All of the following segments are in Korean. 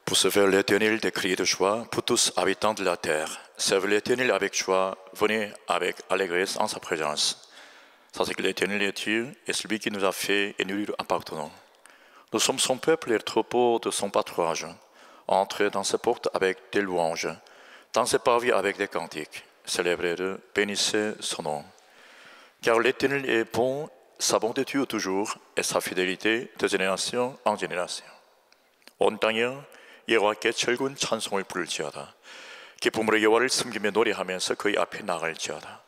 Pour servir l'Éternel des cris de joie, pour tous habitants de la terre, servez l'Éternel avec joie, venez avec allégresse en sa présence. Sachez que l'Éternel est Dieu, et celui qui nous a fait et nous lui appartenons. Nous sommes son peuple et le troupeau de son pâturage. Entrez dans ses portes avec des louanges, dans ses parvis avec des cantiques. Célébrez-le, bénissez son nom. Car l'Éternel est bon, sa bonté dure toujours, et sa fidélité de génération en génération. 온 땅이여 여호와께 철군 찬송을 부를지어다. 기쁨으로 여호와를 섬기며 노래하면서 그의 앞에 나갈지어다.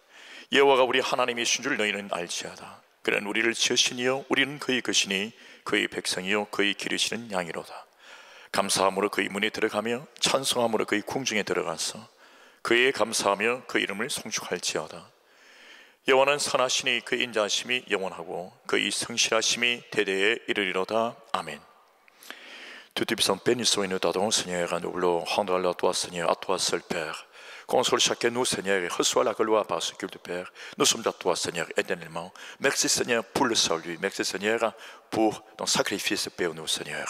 여호와가 우리 하나님이신 줄 너희는 알지어다. 그는 우리를 지으시니요 우리는 그의 것이니 그의 백성이요 그의 기르시는 양이로다. 감사함으로 그의 문에 들어가며 찬송함으로 그의 궁중에 들어가서 그의 감사하며 그 이름을 송축할지어다. 여호와는 선하시니 그의 인자하심이 영원하고 그의 성실하심이 대대에 이르리로다. 아멘. Tout puissant béni soit nous t'adorons Seigneur, nous voulons rendre à toi Seigneur, à toi seul Père. Console chacun de nous Seigneur et reçois la gloire par ce culte Père. Nous sommes à toi Seigneur éternellement. Merci Seigneur pour le salut. Merci Seigneur pour ton sacrifice Père nous Seigneur.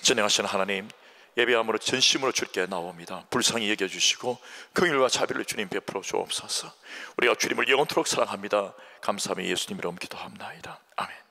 전능하신 하나님 예배함으로 전심으로 주께 나옵니다. 불쌍히 여겨주시고 긍휼과 자비를 주님 베풀어 주옵소서. 우리가 주님을 영원토록 사랑합니다. 감사하며 예수님 이름으로 기도합나이다. 아멘.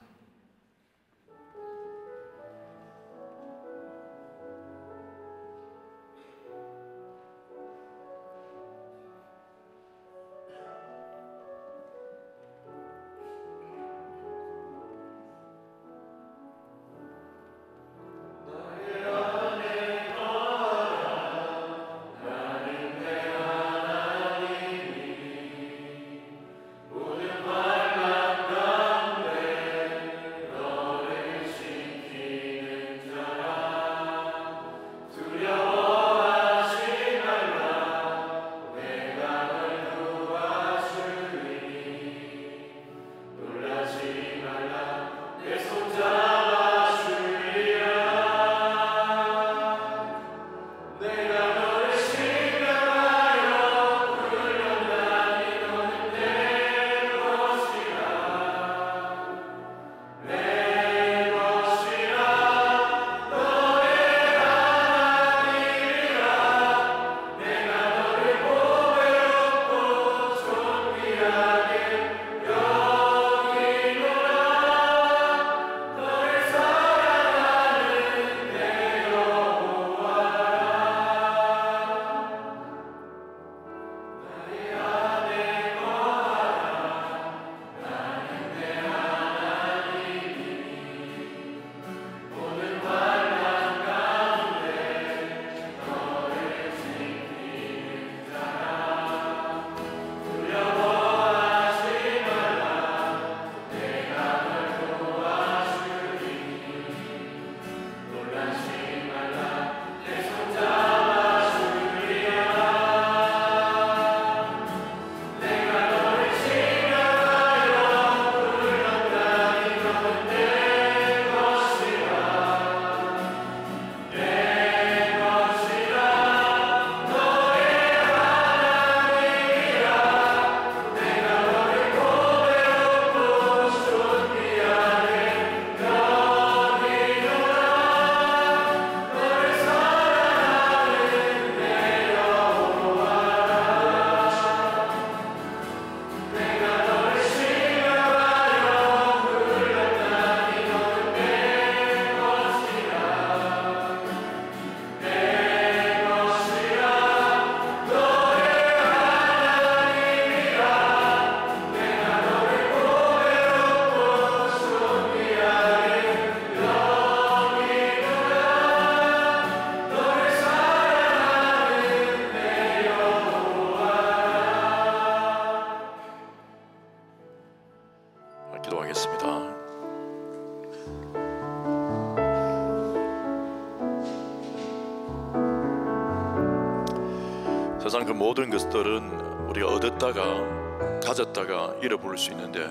세상 그 모든 것들은 우리가 얻었다가 가졌다가 잃어버릴 수 있는데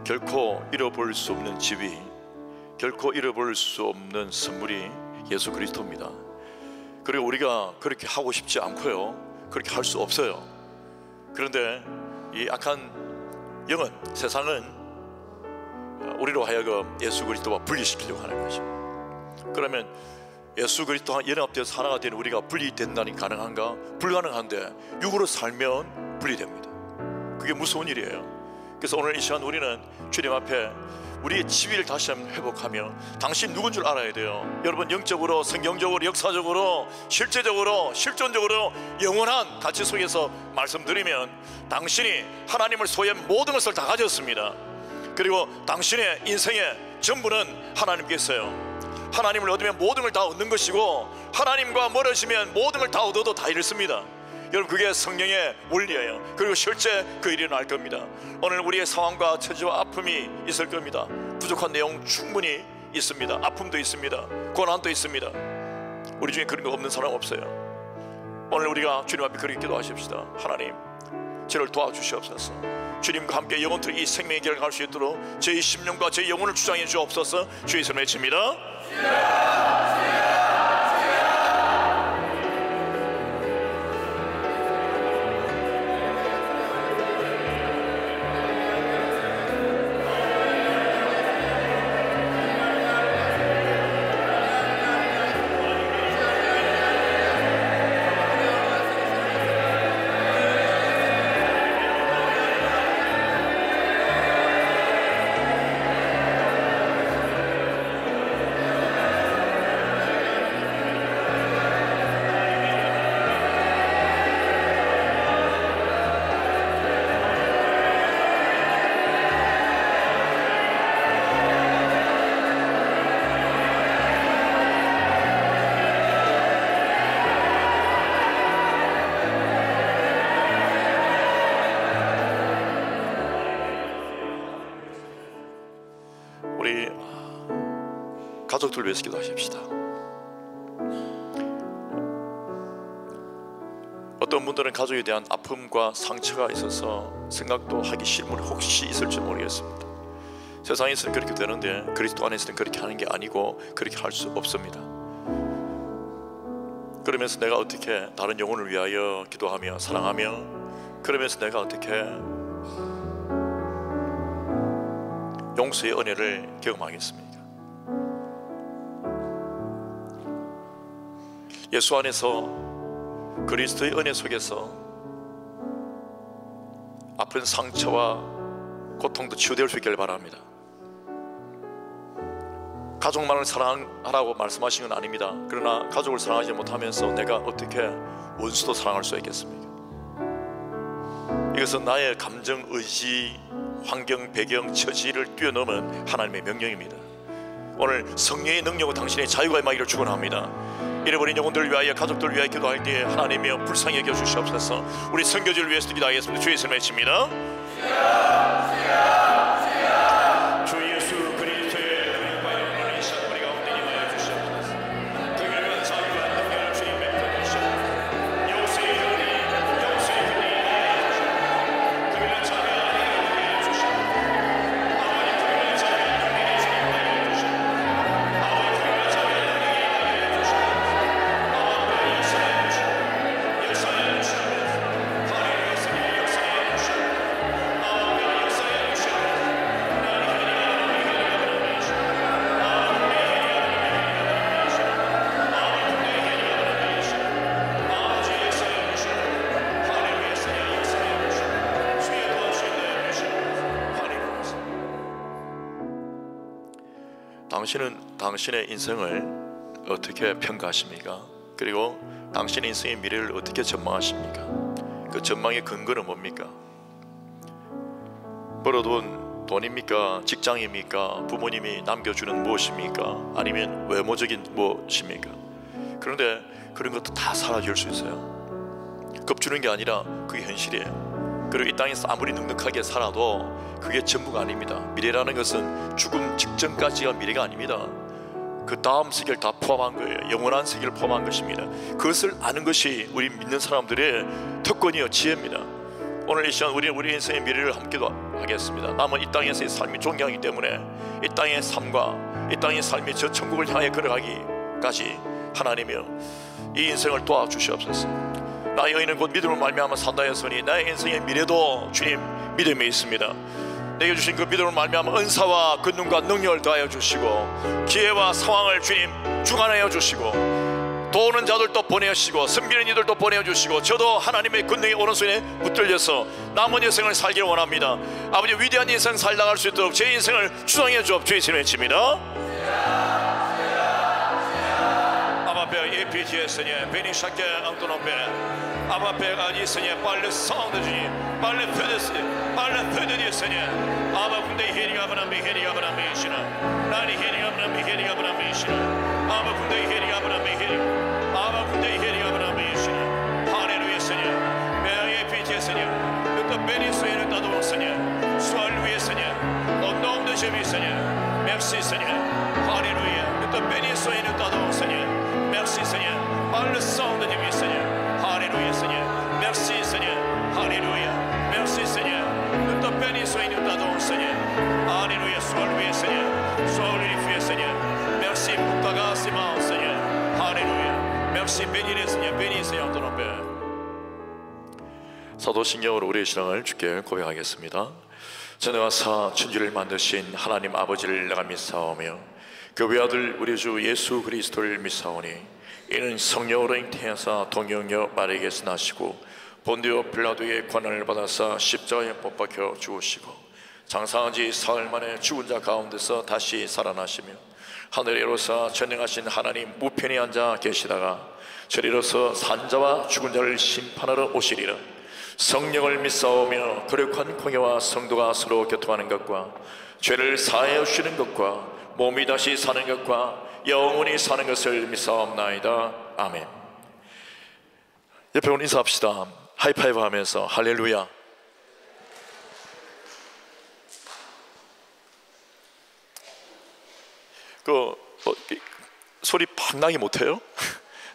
결코 잃어버릴 수 없는 지위, 결코 잃어버릴 수 없는 선물이 예수 그리스도입니다. 그리고 우리가 그렇게 하고 싶지 않고요, 그렇게 할 수 없어요. 그런데 이 악한 영은, 세상은 우리로 하여금 예수 그리스도와 분리시키려고 하는 거죠. 그러면 예수 그리스도와 연합되어서 하나가 되는 우리가 분리된다니 가능한가? 불가능한데 육으로 살면 분리됩니다. 그게 무서운 일이에요. 그래서 오늘 이 시간 우리는 주님 앞에 우리의 지위를 다시 한번 회복하며 당신 누군 줄 알아야 돼요. 여러분, 영적으로, 성경적으로, 역사적으로, 실제적으로, 실존적으로 영원한 가치 속에서 말씀드리면 당신이 하나님을 소유한 모든 것을 다 가졌습니다. 그리고 당신의 인생의 전부는 하나님께서요. 하나님을 얻으면 모든 걸 다 얻는 것이고, 하나님과 멀어지면 모든 걸 다 얻어도 다 잃습니다. 여러분, 그게 성령의 원리예요. 그리고 실제 그 일이 날 겁니다. 오늘 우리의 상황과 처지와 아픔이 있을 겁니다. 부족한 내용 충분히 있습니다. 아픔도 있습니다. 고난도 있습니다. 우리 중에 그런 거 없는 사람 없어요. 오늘 우리가 주님 앞에 그렇게 기도하십시다. 하나님, 저를 도와주시옵소서. 주님과 함께 영원토록 이 생명의 길을 갈 수 있도록 저희 심령과 저희 영혼을 주장해 주옵소서. 주의 이름을 외칩니다. 우리 가족들 위해서 기도하십시다. 어떤 분들은 가족에 대한 아픔과 상처가 있어서 생각도 하기 싫은 분이 혹시 있을지 모르겠습니다. 세상에서는 그렇게 되는데 그리스도 안에서는 그렇게 하는 게 아니고 그렇게 할 수 없습니다. 그러면서 내가 어떻게 다른 영혼을 위하여 기도하며 사랑하며, 그러면서 내가 어떻게 용서의 은혜를 경험하겠습니까? 예수 안에서 그리스도의 은혜 속에서 아픈 상처와 고통도 치유될 수 있기를 바랍니다. 가족만을 사랑하라고 말씀하신 건 아닙니다. 그러나 가족을 사랑하지 못하면서 내가 어떻게 원수도 사랑할 수 있겠습니까? 이것은 나의 감정, 의지, 환경, 배경, 처지를 뛰어넘은 하나님의 명령입니다. 오늘 성령의 능력으로 당신의 자유가 임하기를 축원합니다. 잃어버린 영혼들을 위하여, 가족들을 위하여 기도할 때에 하나님이여 불쌍히 여겨 주시옵소서. 우리 선교지를 위해서도 기도하겠습니다. 주의 이름을 외칩니다. 주 예수 그리스도의 은혜와 영원한 시간 우리 가운데 임하여 주시옵소서. 특별한 자유와 능력을 주님 베풀어 주시옵소서. 영생의 은혜, 영생의 은혜 임하여 주시옵소서. 특별한 자유와 능력을 임하여 주시옵소서. 아버지, 특별한 자유와 능력을 주님 임하여 주시옵소서. 아버지, 특별한 자유와 능력을 임하여 주시옵소서. 아버지, 역사해 주시옵소서. 역사해 주시옵소서. 하나님의 역사에 역사해 주시옵소서. 아버지, 역사해 주시옵소서. 당신은 당신의 인생을 어떻게 평가하십니까? 그리고 당신의 인생의 미래를 어떻게 전망하십니까? 그 전망의 근거는 뭡니까? 벌어둔 돈입니까? 직장입니까? 부모님이 남겨주는 무엇입니까? 아니면 외모적인 무엇입니까? 그런데 그런 것도 다 사라질 수 있어요. 겁주는 게 아니라 그게 현실이에요. 그리고 이 땅에서 아무리 넉넉하게 살아도 그게 전부가 아닙니다. 미래라는 것은 죽음 직전까지가 미래가 아닙니다. 그 다음 세계를 다 포함한 거예요. 영원한 세계를 포함한 것입니다. 그것을 아는 것이 우리 믿는 사람들의 특권이요 지혜입니다. 오늘 이 시간 우리는 우리 인생의 미래를 함께도 하겠습니다. 남은 이 땅에서의 삶이 존경하기 때문에 이 땅의 삶과 이 땅의 삶이 저 천국을 향해 걸어가기까지 하나님이여 이 인생을 도와주시옵소서. 나의 의인은 곧 믿음을 말미암아 산다 했으니 나의 인생의 미래도 주님 믿음에 있습니다. 내게 주신 그 믿음을 말미암아 은사와 그 눈과 능력을 더하여 주시고, 기회와 상황을 주님 주관하여 주시고, 도우는 자들도 보내주시고, 섬기는 이들도 보내주시고, 저도 하나님의 권능의 오른손에 붙들려서 남은 인생을 살기를 원합니다. 아버지, 위대한 인생 살아갈 수 있도록 제 인생을 주장해 주옵소서. 주의 외칩니다. 아바페 예피지에서니 베니샤케 앙토노페 아바페 아니스니 빨리 사운드 주님 빨리 페데스니 빨리 페데디에서니 아바 군대 헤리가 브람비 헤리가 브람비시나 나니 헤리가 브람비 헤리가 브람비시나 아바 군대 헤리가 브람비 헤리 아바 군대 헤리가 브람비시나 할렐루야서니 메아예 피지에서니 또 베니스에는 따도서니 수알 위에서니 언노운드 제비서니 멕시서니 할렐루야 또 베니스에는 따도서니 Merci Seigneur, par le sang de Dieu Seigneur, Alléluia Seigneur, merci Seigneur, Alléluia, merci Seigneur, nous te bénissons et nous t'adorons Seigneur, Alléluia, sois loué Seigneur, sois glorifié Seigneur, merci pour ta grâce immense Seigneur, Alléluia, merci, bénis Seigneur, bénis Seigneur ton nom Père. 사도신경으로 우리의 신앙을 주께 고백하겠습니다. 전능하사 천지를 만드신 하나님 아버지를 내가 믿사오며 그 외아들 우리 주 예수 그리스도를 믿사오니 이는 성령으로 잉태하사 동정녀 마리아에게서 나시고 본디오 빌라도의 권한을 받아사 십자가에 못 박혀 죽으시고 장사한 지 사흘 만에 죽은 자 가운데서 다시 살아나시며 하늘에 오르사 전능하신 하나님 우편에 앉아 계시다가 저리로서 산자와 죽은 자를 심판하러 오시리라. 성령을 믿사오며 거룩한 공예와 성도가 서로 교통하는 것과 죄를 사하여 주시는 것과 몸이 다시 사는 것과 영원히 사는 것을 믿사옵나이다. 아멘. 옆에 오늘 인사합시다. 하이파이브 하면서 할렐루야. 소리 팍나게 못해요?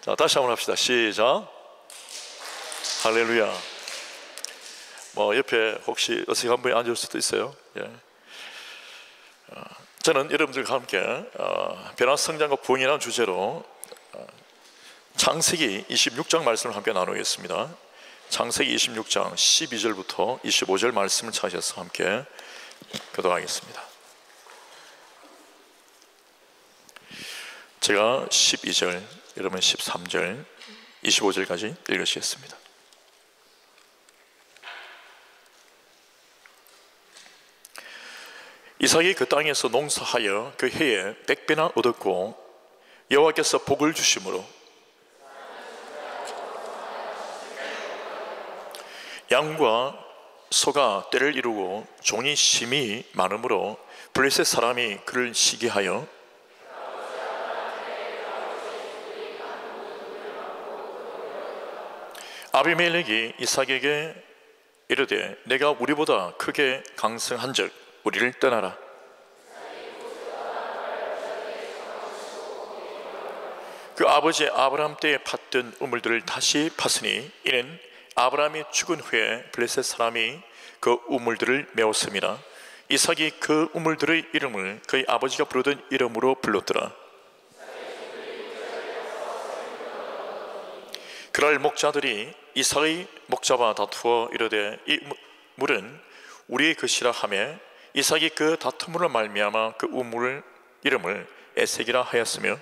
자, 다시 한번 합시다. 시작. 할렐루야. 옆에 혹시 어색한 분이 앉을 수도 있어요. 예. 저는 여러분들과 함께 변화 성장과 부흥이라는 주제로 창세기 26장 말씀을 함께 나누겠습니다. 창세기 26장 12절부터 25절 말씀을 찾아서 함께 교독하겠습니다. 제가 12절, 여러분 13절, 25절까지 읽으시겠습니다. 이삭이 그 땅에서 농사하여 그 해에 100배나 얻었고 여호와께서 복을 주심으로 양과 소가 떼를 이루고 종이 심히 많으므로 블레셋 사람이 그를 시기하여 아비멜렉이 이삭에게 이르되 내가 우리보다 크게 강성한즉 우리를 떠나라. 그 아버지 아브라함 때에 팠던 우물들을 다시 팠으니 이는 아브라함이 죽은 후에 블레셋 사람이 그 우물들을 메웠습니다. 이삭이 그 우물들의 이름을 그의 아버지가 부르던 이름으로 불렀더라. 그럴 목자들이 이삭의 목자와 다투어 이르되 이 물은 우리의 것이라 하며 이삭이 그 다툼으로 말미암아 그 우물 이름을 에색이라 하였으며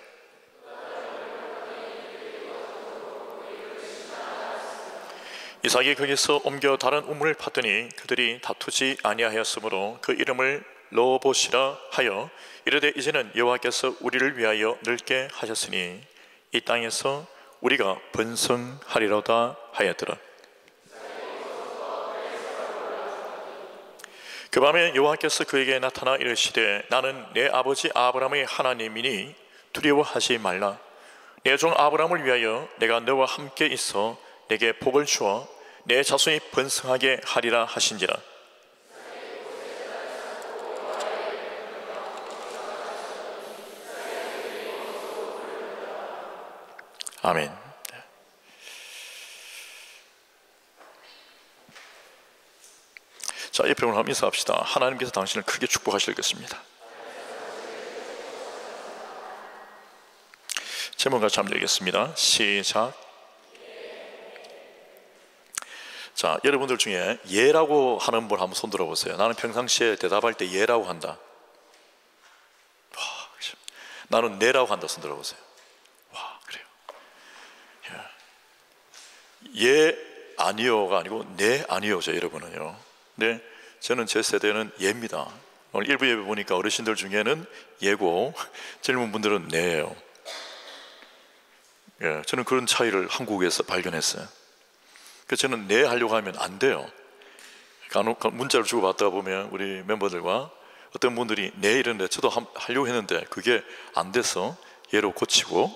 이삭이 거기서 옮겨 다른 우물을 팠더니 그들이 다투지 아니하였으므로 그 이름을 르호봇이라 하여 이르되 이제는 여호와께서 우리를 위하여 넓게 하셨으니 이 땅에서 우리가 번성하리로다 하였더라. 그 밤에 여호와께서 그에게 나타나 이르시되 나는 내 아버지 아브라함의 하나님이니 두려워하지 말라. 내 종 아브라함을 위하여 내가 너와 함께 있어 내게 복을 주어 내 자손이 번성하게 하리라 하신지라. 아멘. 자, 옆에 오늘 한번 인사합시다. 하나님께서 당신을 크게 축복하실 것입니다. 제목 같이 한번 읽겠습니다. 시작. 자, 여러분들 중에 예라고 하는 분 한번 손 들어보세요. 나는 평상시에 대답할 때 예라고 한다. 와, 나는 네라고 한다. 손 들어보세요. 와, 그래요. 예 아니요가 아니고 네 아니요죠, 여러분은요. 근데 저는 제 세대는 예입니다. 오늘 일부 예배 보니까 어르신들 중에는 예고 젊은 분들은 네예요. 예, 저는 그런 차이를 한국에서 발견했어요. 그래서 저는 네 하려고 하면 안 돼요. 간혹 문자를 주고 받다 보면 우리 멤버들과 어떤 분들이 네 이러는데 저도 하려고 했는데 그게 안 돼서 예로 고치고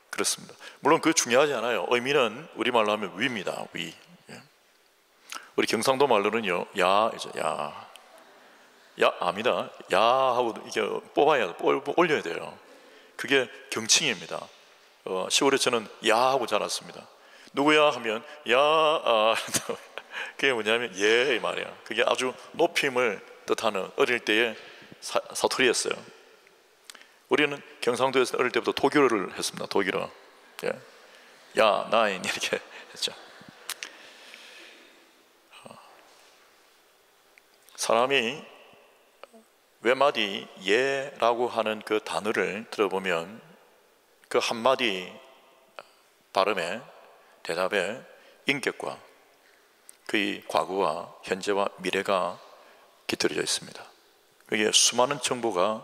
그렇습니다. 물론 그게 중요하지 않아요. 의미는 우리말로 하면 위입니다. 위. 예. 우리 경상도 말로는요, 야이죠. 야 아니다. 야 하고 이게 뽑아야 올려야 돼요. 그게 경칭입니다. 10월에 저는 야 하고 자랐습니다. 누구야 하면 야 그게 뭐냐면 예 이 말이야. 그게 아주 높임을 뜻하는 어릴 때의 사투리였어요. 우리는 경상도에서 어릴 때부터 독일어를 했습니다. 독일어. 예. 야 나인 이렇게 했죠. 사람이 외마디 예라고 하는 그 단어를 들어보면 그 한마디 발음에 대답에 인격과 그의 과거와 현재와 미래가 깃들여져 있습니다. 여기에 수많은 정보가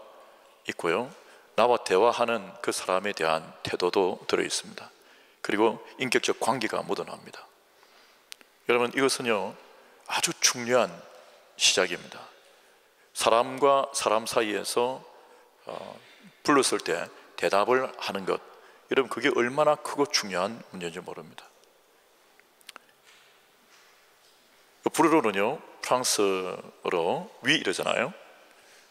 있고요, 나와 대화하는 그 사람에 대한 태도도 들어 있습니다. 그리고 인격적 관계가 묻어납니다. 여러분, 이것은요 아주 중요한 시작입니다. 사람과 사람 사이에서 불렀을 때 대답을 하는 것, 여러분 그게 얼마나 크고 중요한 문제인지 모릅니다. 불어로는요 프랑스어로 위 이러잖아요.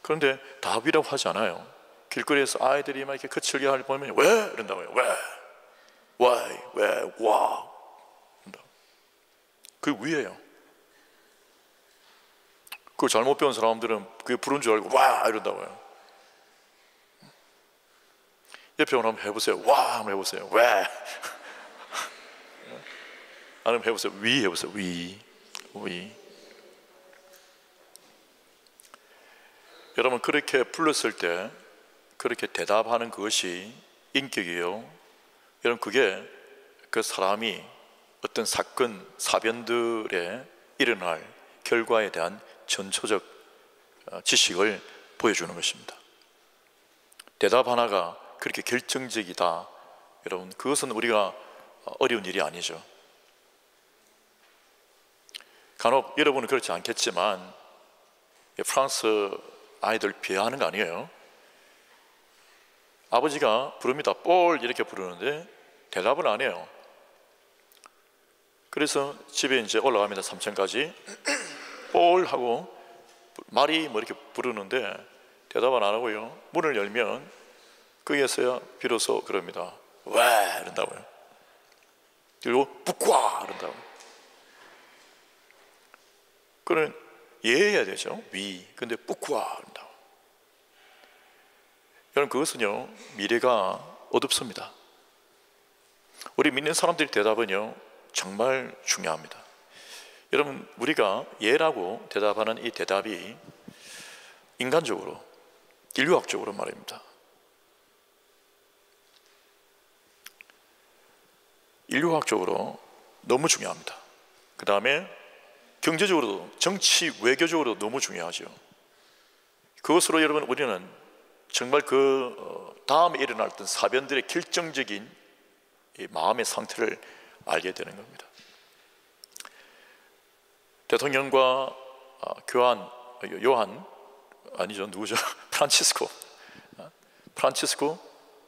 그런데 답이라고 하지 않아요. 길거리에서 아이들이 막 이렇게 거칠게 할 보면 왜 이런다고요. 왜 와 그 위에요. 그 잘못 배운 사람들은 그게 부른 줄 알고 와 이런다고요. 옆에 오늘 한번 해보세요. 와 한번 해보세요. 왜? 아니면 해보세요. 위 해보세요. 위. 여러분, 그렇게 불렀을 때 그렇게 대답하는 그것이 인격이에요. 여러분, 그게 그 사람이 어떤 사건, 사변들에 일어날 결과에 대한 전초적 지식을 보여주는 것입니다. 대답 하나가 그렇게 결정적이다, 여러분, 그것은 우리가 어려운 일이 아니죠. 간혹 여러분은 그렇지 않겠지만 프랑스 아이들 비하하는 거 아니에요. 아버지가 부릅니다. 볼 이렇게 부르는데 대답을 안 해요. 그래서 집에 이제 올라갑니다. 3층까지 볼 하고 말이 뭐 이렇게 부르는데 대답을 안 하고요, 문을 열면 거기에서야 비로소 그럽니다. 왜 이런다고요. 그리고 북과 이런다고요. 그는 예해야 되죠. 위. 근데 북과 이런다고. 여러분, 그것은요 미래가 어둡습니다. 우리 믿는 사람들의 대답은요 정말 중요합니다. 여러분, 우리가 예라고 대답하는 이 대답이 인간적으로, 인류학적으로 말입니다, 인류학적으로 너무 중요합니다. 그 다음에 경제적으로도, 정치, 외교적으로도 너무 중요하죠. 그것으로 여러분 우리는 정말 그 다음에 일어날 어떤 사변들의 결정적인 이 마음의 상태를 알게 되는 겁니다. 대통령과 요한 아니죠, 누구죠? 프란치스코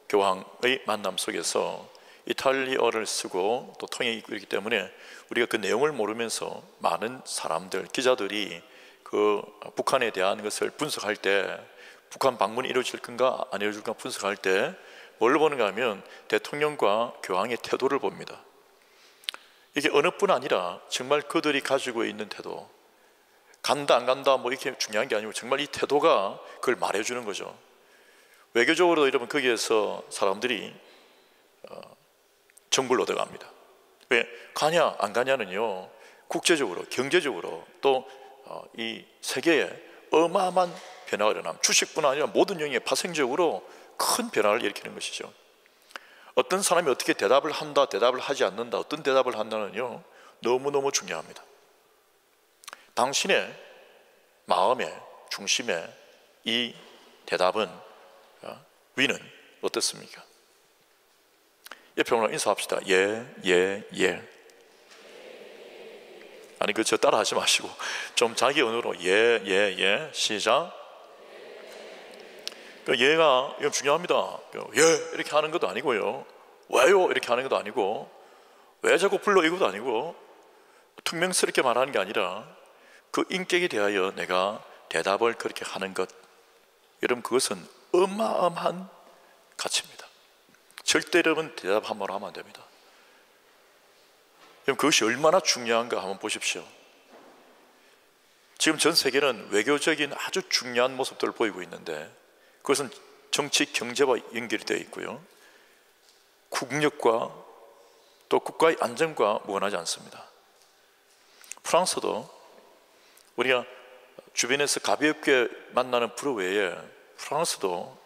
교황의 만남 속에서 이탈리아어를 쓰고 또 통역이 있기 때문에 우리가 그 내용을 모르면서 많은 사람들, 기자들이 그 북한에 대한 것을 분석할 때, 북한 방문이 이루어질 건가 안 이루어질 건가 분석할 때 뭘 보는가 하면 대통령과 교황의 태도를 봅니다. 이게 어느 뿐 아니라 정말 그들이 가지고 있는 태도, 간다 안 간다 뭐 이렇게 중요한 게 아니고 정말 이 태도가 그걸 말해주는 거죠. 외교적으로도 여러분 거기에서 사람들이 정보를 얻어갑니다. 왜 가냐 안 가냐는요, 국제적으로 경제적으로 또 이 세계에 어마어마한 변화가 일어납니다. 주식뿐 아니라 모든 영역에 파생적으로 큰 변화를 일으키는 것이죠. 어떤 사람이 어떻게 대답을 한다, 대답을 하지 않는다, 어떤 대답을 한다는요, 너무너무 중요합니다. 당신의 마음의 중심에 이 대답은, 위는 어떻습니까? 옆에 오늘 인사합시다. 예. 아니, 저 따라 하지 마시고 좀 자기 언어로 예. 시작. 예가 이건 중요합니다. 예 이렇게 하는 것도 아니고요, 왜요 이렇게 하는 것도 아니고, 왜 자꾸 불러 이것도 아니고, 퉁명스럽게 말하는 게 아니라 그 인격에 대하여 내가 대답을 그렇게 하는 것, 여러분 그것은 어마어마한 가치입니다. 절대 여러분 대답 함부로 하면 안 됩니다. 여러분 그것이 얼마나 중요한가 한번 보십시오. 지금 전 세계는 외교적인 아주 중요한 모습들을 보이고 있는데, 그것은 정치, 경제와 연결이 되어 있고요, 국력과 또 국가의 안정과 무관하지 않습니다. 프랑스도 우리가 주변에서 가볍게 만나는 불어 외에 프랑스도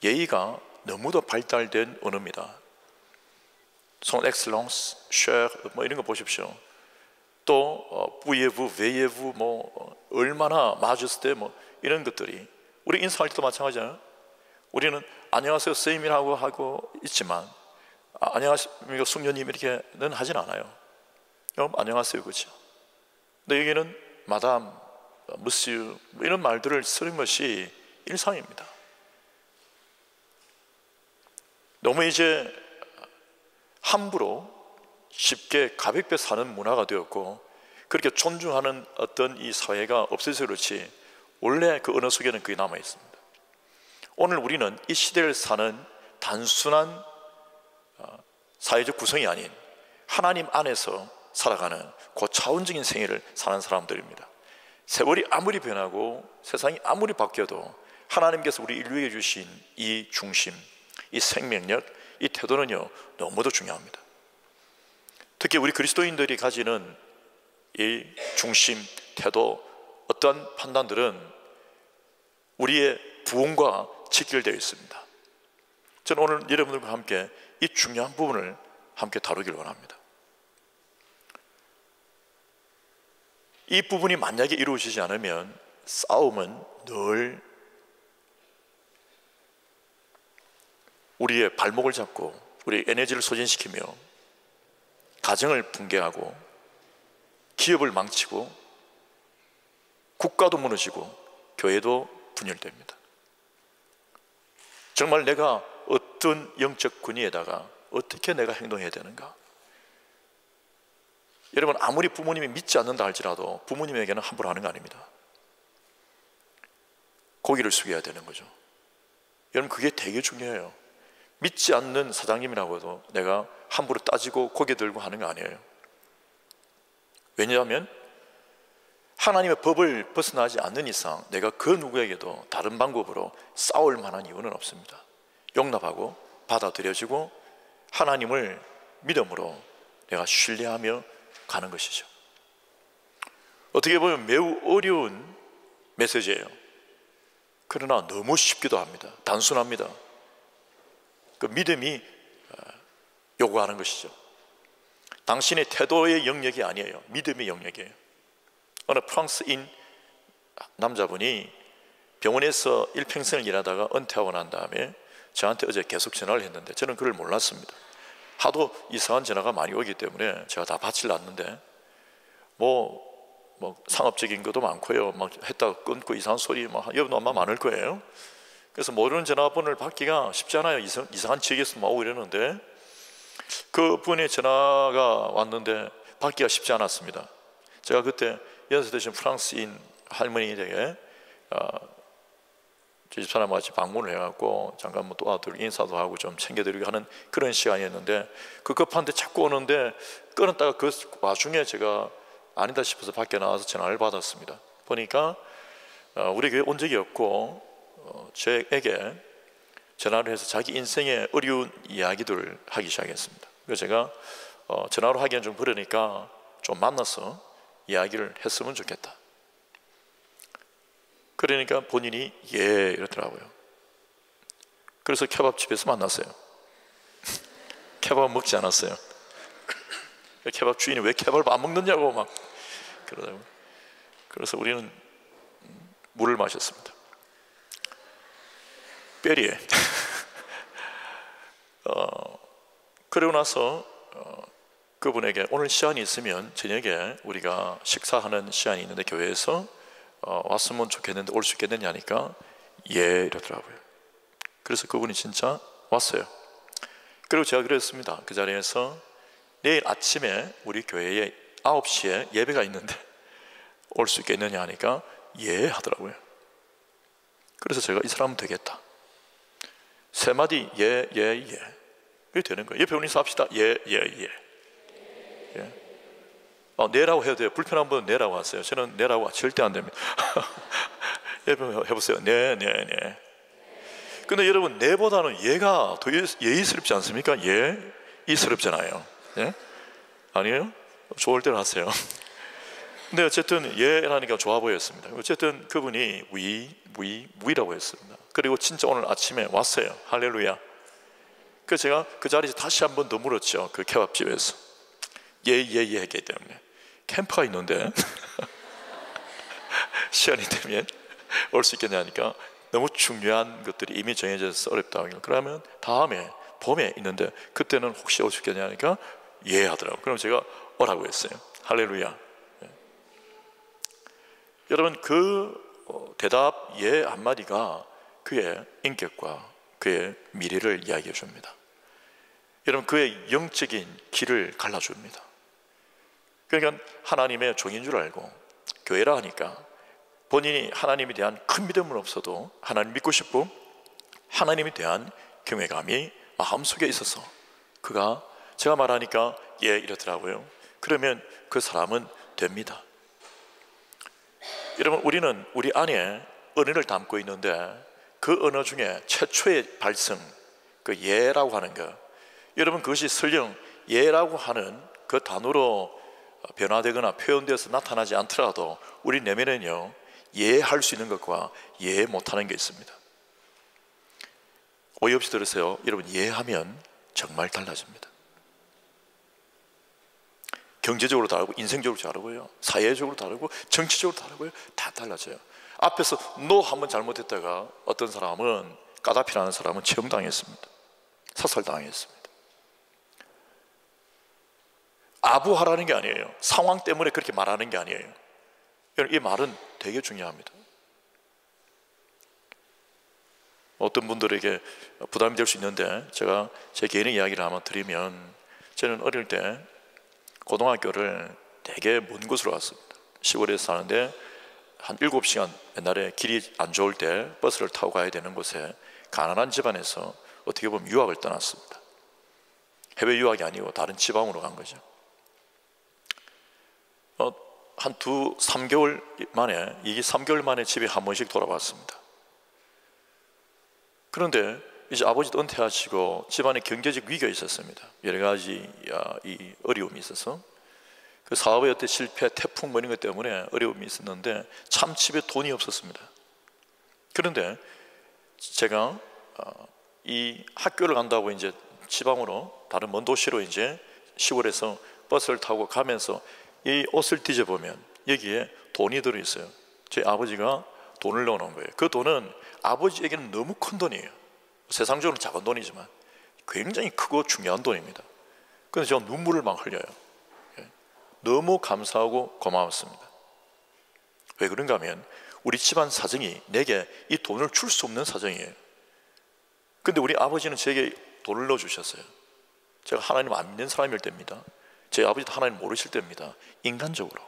예의가 너무도 발달된 언어입니다. Son Excellence, cher, 뭐 이런 거 보십시오. 또 Voyez-vous, Veillez-vous, 뭐 얼마나 마jesté, 뭐 이런 것들이, 우리 인사할 때도 마찬가지잖아요. 우리는 안녕하세요 선생님이라고 하고 있지만, 안녕하십니까 숙녀님 이렇게는 하진 않아요. 안녕하세요, 그렇죠. 근데 여기는 마담, 무스 이런 말들을 쓰는 것이 일상입니다. 너무 이제 함부로 쉽게 가볍게 사는 문화가 되었고, 그렇게 존중하는 어떤 이 사회가 없어서 그렇지 원래 그 언어 속에는 그게 남아 있습니다. 오늘 우리는 이 시대를 사는 단순한 사회적 구성이 아닌 하나님 안에서 살아가는 고차원적인 생애를 사는 사람들입니다. 세월이 아무리 변하고 세상이 아무리 바뀌어도 하나님께서 우리 인류에게 주신 이 중심, 이 생명력, 이 태도는요 너무도 중요합니다. 특히 우리 그리스도인들이 가지는 이 중심, 태도, 어떠한 판단들은 우리의 부흥과 직결되어 있습니다. 저는 오늘 여러분들과 함께 이 중요한 부분을 함께 다루길 원합니다. 이 부분이 만약에 이루어지지 않으면 싸움은 늘 우리의 발목을 잡고 우리의 에너지를 소진시키며 가정을 붕괴하고 기업을 망치고 국가도 무너지고 교회도 분열됩니다. 정말 내가 어떤 영적 권위에다가 어떻게 내가 행동해야 되는가? 여러분 아무리 부모님이 믿지 않는다 할지라도 부모님에게는 함부로 하는 거 아닙니다. 고개를 숙여야 되는 거죠. 여러분 그게 되게 중요해요. 믿지 않는 사장님이라고 해도 내가 함부로 따지고 고개 들고 하는 거 아니에요. 왜냐하면 하나님의 법을 벗어나지 않는 이상 내가 그 누구에게도 다른 방법으로 싸울 만한 이유는 없습니다. 용납하고 받아들여지고 하나님을 믿음으로 내가 신뢰하며 가는 것이죠. 어떻게 보면 매우 어려운 메시지예요. 그러나 너무 쉽기도 합니다. 단순합니다. 그 믿음이 요구하는 것이죠. 당신의 태도의 영역이 아니에요. 믿음의 영역이에요. 어느 프랑스인 남자분이 병원에서 일평생을 일하다가 은퇴하고 난 다음에 저한테 어제 계속 전화를 했는데 저는 그걸 몰랐습니다. 하도 이상한 전화가 많이 오기 때문에 제가 다 받질 않는데 뭐 상업적인 것도 많고요. 막 했다가 끊고 이상한 소리 여러분 아마 많을 거예요. 그래서 모르는 전화번호를 받기가 쉽지 않아요. 이상한 지역에서 오고 이러는데 그분의 전화가 왔는데 받기가 쉽지 않았습니다. 제가 그때 연세드신 프랑스인 할머니에게 저 집사람 같이 방문을 해갖고 잠깐 뭐 도와드리고 인사도 하고 좀 챙겨드리고 하는 그런 시간이었는데 그 급한데 자꾸 오는데 끊었다가 그 와중에 제가 아니다 싶어서 밖에 나와서 전화를 받았습니다. 보니까 우리 교회 온 적이 없고 저에게 전화를 해서 자기 인생의 어려운 이야기들을 하기 시작했습니다. 그래서 제가 전화로 하기엔 좀 그러니까 좀 만나서 이야기를 했으면 좋겠다. 그러니까 본인이 예 이러더라고요. 그래서 케밥집에서 만났어요. 케밥 먹지 않았어요. 케밥 주인이 왜 케밥을 안 먹느냐고 막 그러더라고요. 그래서 우리는 물을 마셨습니다. 뼈리에 그러고 나서 그분에게 오늘 시간이 있으면 저녁에 우리가 식사하는 시간이 있는데 교회에서 왔으면 좋겠는데 올 수 있겠느냐 하니까 예 이러더라고요. 그래서 그분이 진짜 왔어요. 그리고 제가 그랬습니다. 그 자리에서 내일 아침에 우리 교회에 9시에 예배가 있는데 올 수 있겠느냐 하니까 예 하더라고요. 그래서 제가 이 사람은 되겠다. 세 마디 예, 예, 예. 이게 되는 거예요. 옆에 분이서 합시다. 예, 예, 예. 예. 네라고 해도 돼요. 불편한 분은 네라고 하세요. 저는 네라고 절대 안 됩니다. 옆에 해보세요. 네, 네, 네. 근데 여러분 네보다는 예가 더 예의스럽지 않습니까? 예의스럽잖아요. 예? 아니에요? 좋을 때는 하세요. 근데 어쨌든 예라니까 좋아 보였습니다. 어쨌든 그분이 위라고 했습니다. 그리고 진짜 오늘 아침에 왔어요. 할렐루야. 그래서 제가 그 자리에서 다시 한 번 더 물었죠. 그 케밥집에서 예 했기 때문에 캠프가 있는데 시간이 되면 올 수 있겠냐 하니까 너무 중요한 것들이 이미 정해져서 어렵다 하길래 그러면 다음에 봄에 있는데 그때는 혹시 올 수 있겠냐 하니까 예 하더라고요. 그럼 제가 오라고 했어요. 할렐루야. 예. 여러분 그 대답 예 한마디가 그의 인격과 그의 미래를 이야기해 줍니다. 여러분 그의 영적인 길을 갈라줍니다. 그러니까 하나님의 종인 줄 알고 교회라 하니까 본인이 하나님에 대한 큰 믿음은 없어도 하나님 믿고 싶고 하나님에 대한 경외감이 마음속에 있어서 그가 제가 말하니까 예 이러더라고요. 그러면 그 사람은 됩니다. 여러분 우리는 우리 안에 언어를 담고 있는데 그 언어 중에 최초의 발성 그 예라고 하는 것, 여러분 그것이 설령 예라고 하는 그 단어로 변화되거나 표현되어서 나타나지 않더라도 우리 내면에는요 예할 수 있는 것과 예 못하는 게 있습니다. 오해 없이 들으세요. 여러분 예하면 정말 달라집니다. 경제적으로 다르고 인생적으로 다르고요, 사회적으로 다르고 정치적으로 다르고요, 다 달라져요. 앞에서 노 한번 잘못했다가 어떤 사람은 까다피라는 사람은 처형당했습니다. 사살당했습니다. 아부하라는 게 아니에요. 상황 때문에 그렇게 말하는 게 아니에요. 이 말은 되게 중요합니다. 어떤 분들에게 부담이 될 수 있는데 제가 제 개인의 이야기를 한번 드리면 저는 어릴 때 고등학교를 되게 먼 곳으로 왔습니다. 시골에서 사는데 한 7시간 옛날에 길이 안 좋을 때 버스를 타고 가야 되는 곳에 가난한 집안에서 어떻게 보면 유학을 떠났습니다. 해외 유학이 아니고 다른 지방으로 간 거죠. 한 3개월 만에, 이게 3개월 만에 집에 한 번씩 돌아왔습니다. 그런데 이제 아버지도 은퇴하시고 집안에 경제적 위기가 있었습니다. 여러 가지 이 어려움이 있어서 그 사업의 어떤 실패, 태풍 뭐 이런 것 때문에 어려움이 있었는데 참 집에 돈이 없었습니다. 그런데 제가 이 학교를 간다고 이제 지방으로 다른 먼 도시로 이제 시골에서 버스를 타고 가면서 이 옷을 뒤져보면 여기에 돈이 들어있어요. 제 아버지가 돈을 넣어놓은 거예요. 그 돈은 아버지에게는 너무 큰 돈이에요. 세상적으로 작은 돈이지만 굉장히 크고 중요한 돈입니다. 그래서 제가 눈물을 막 흘려요. 너무 감사하고 고마웠습니다. 왜 그런가 하면 우리 집안 사정이 내게 이 돈을 줄 수 없는 사정이에요. 근데 우리 아버지는 제게 돈을 넣어주셨어요. 제가 하나님 안 믿는 사람일 때입니다. 제 아버지도 하나님 모르실 때입니다. 인간적으로.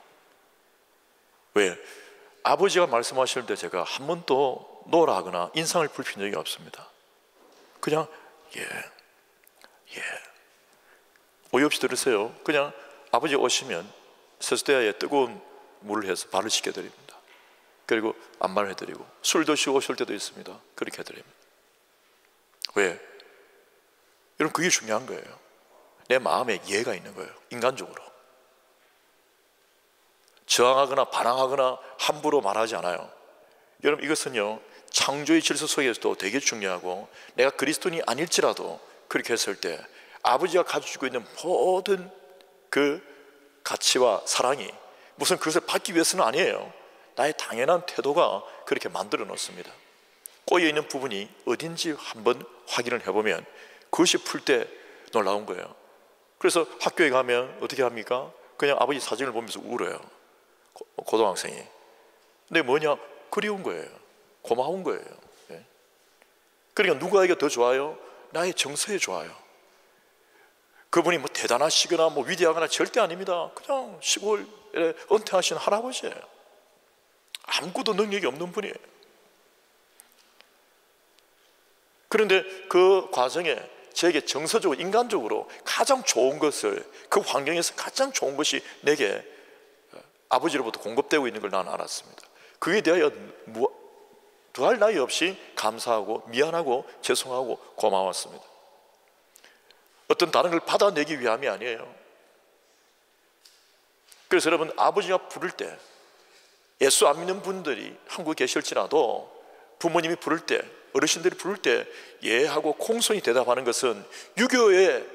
왜? 아버지가 말씀하실 때 제가 한 번도 노라 하거나 인상을 붉힌 적이 없습니다. 그냥 예 오해 없이 들으세요. 그냥 아버지 오시면 세수대야에 뜨거운 물을 해서 발을 씻겨드립니다. 그리고 안마를 해드리고 술 드시고 오실 때도 있습니다. 그렇게 해드립니다. 왜? 여러분 그게 중요한 거예요. 내 마음에 이해가 있는 거예요. 인간적으로 저항하거나 반항하거나 함부로 말하지 않아요. 여러분, 이것은요 창조의 질서 속에서도 되게 중요하고, 내가 그리스도인이 아닐지라도 그렇게 했을 때 아버지가 가지고 있는 모든 그 가치와 사랑이 무슨 그것을 받기 위해서는 아니에요. 나의 당연한 태도가 그렇게 만들어 놓습니다. 꼬여있는 부분이 어딘지 한번 확인을 해보면 그것이 풀 때 놀라운 거예요. 그래서 학교에 가면 어떻게 합니까? 그냥 아버지 사진을 보면서 울어요, 고등학생이. 근데 뭐냐? 그리운 거예요. 고마운 거예요. 그러니까 누구에게 더 좋아요? 나의 정서에 좋아요. 그분이 뭐 대단하시거나 뭐 위대하거나 절대 아닙니다. 그냥 시골에 은퇴하신 할아버지예요. 아무것도 능력이 없는 분이에요. 그런데 그 과정에 저에게 정서적으로, 인간적으로 가장 좋은 것을, 그 환경에서 가장 좋은 것이 내게 아버지로부터 공급되고 있는 걸 나는 알았습니다. 그에 대하여 더할 나위 없이 감사하고 미안하고 죄송하고 고마웠습니다. 어떤 다른 걸 받아내기 위함이 아니에요. 그래서 여러분, 아버지가 부를 때, 예수 안 믿는 분들이 한국에 계실지라도 부모님이 부를 때, 어르신들이 부를 때 예하고 공손히 대답하는 것은 유교의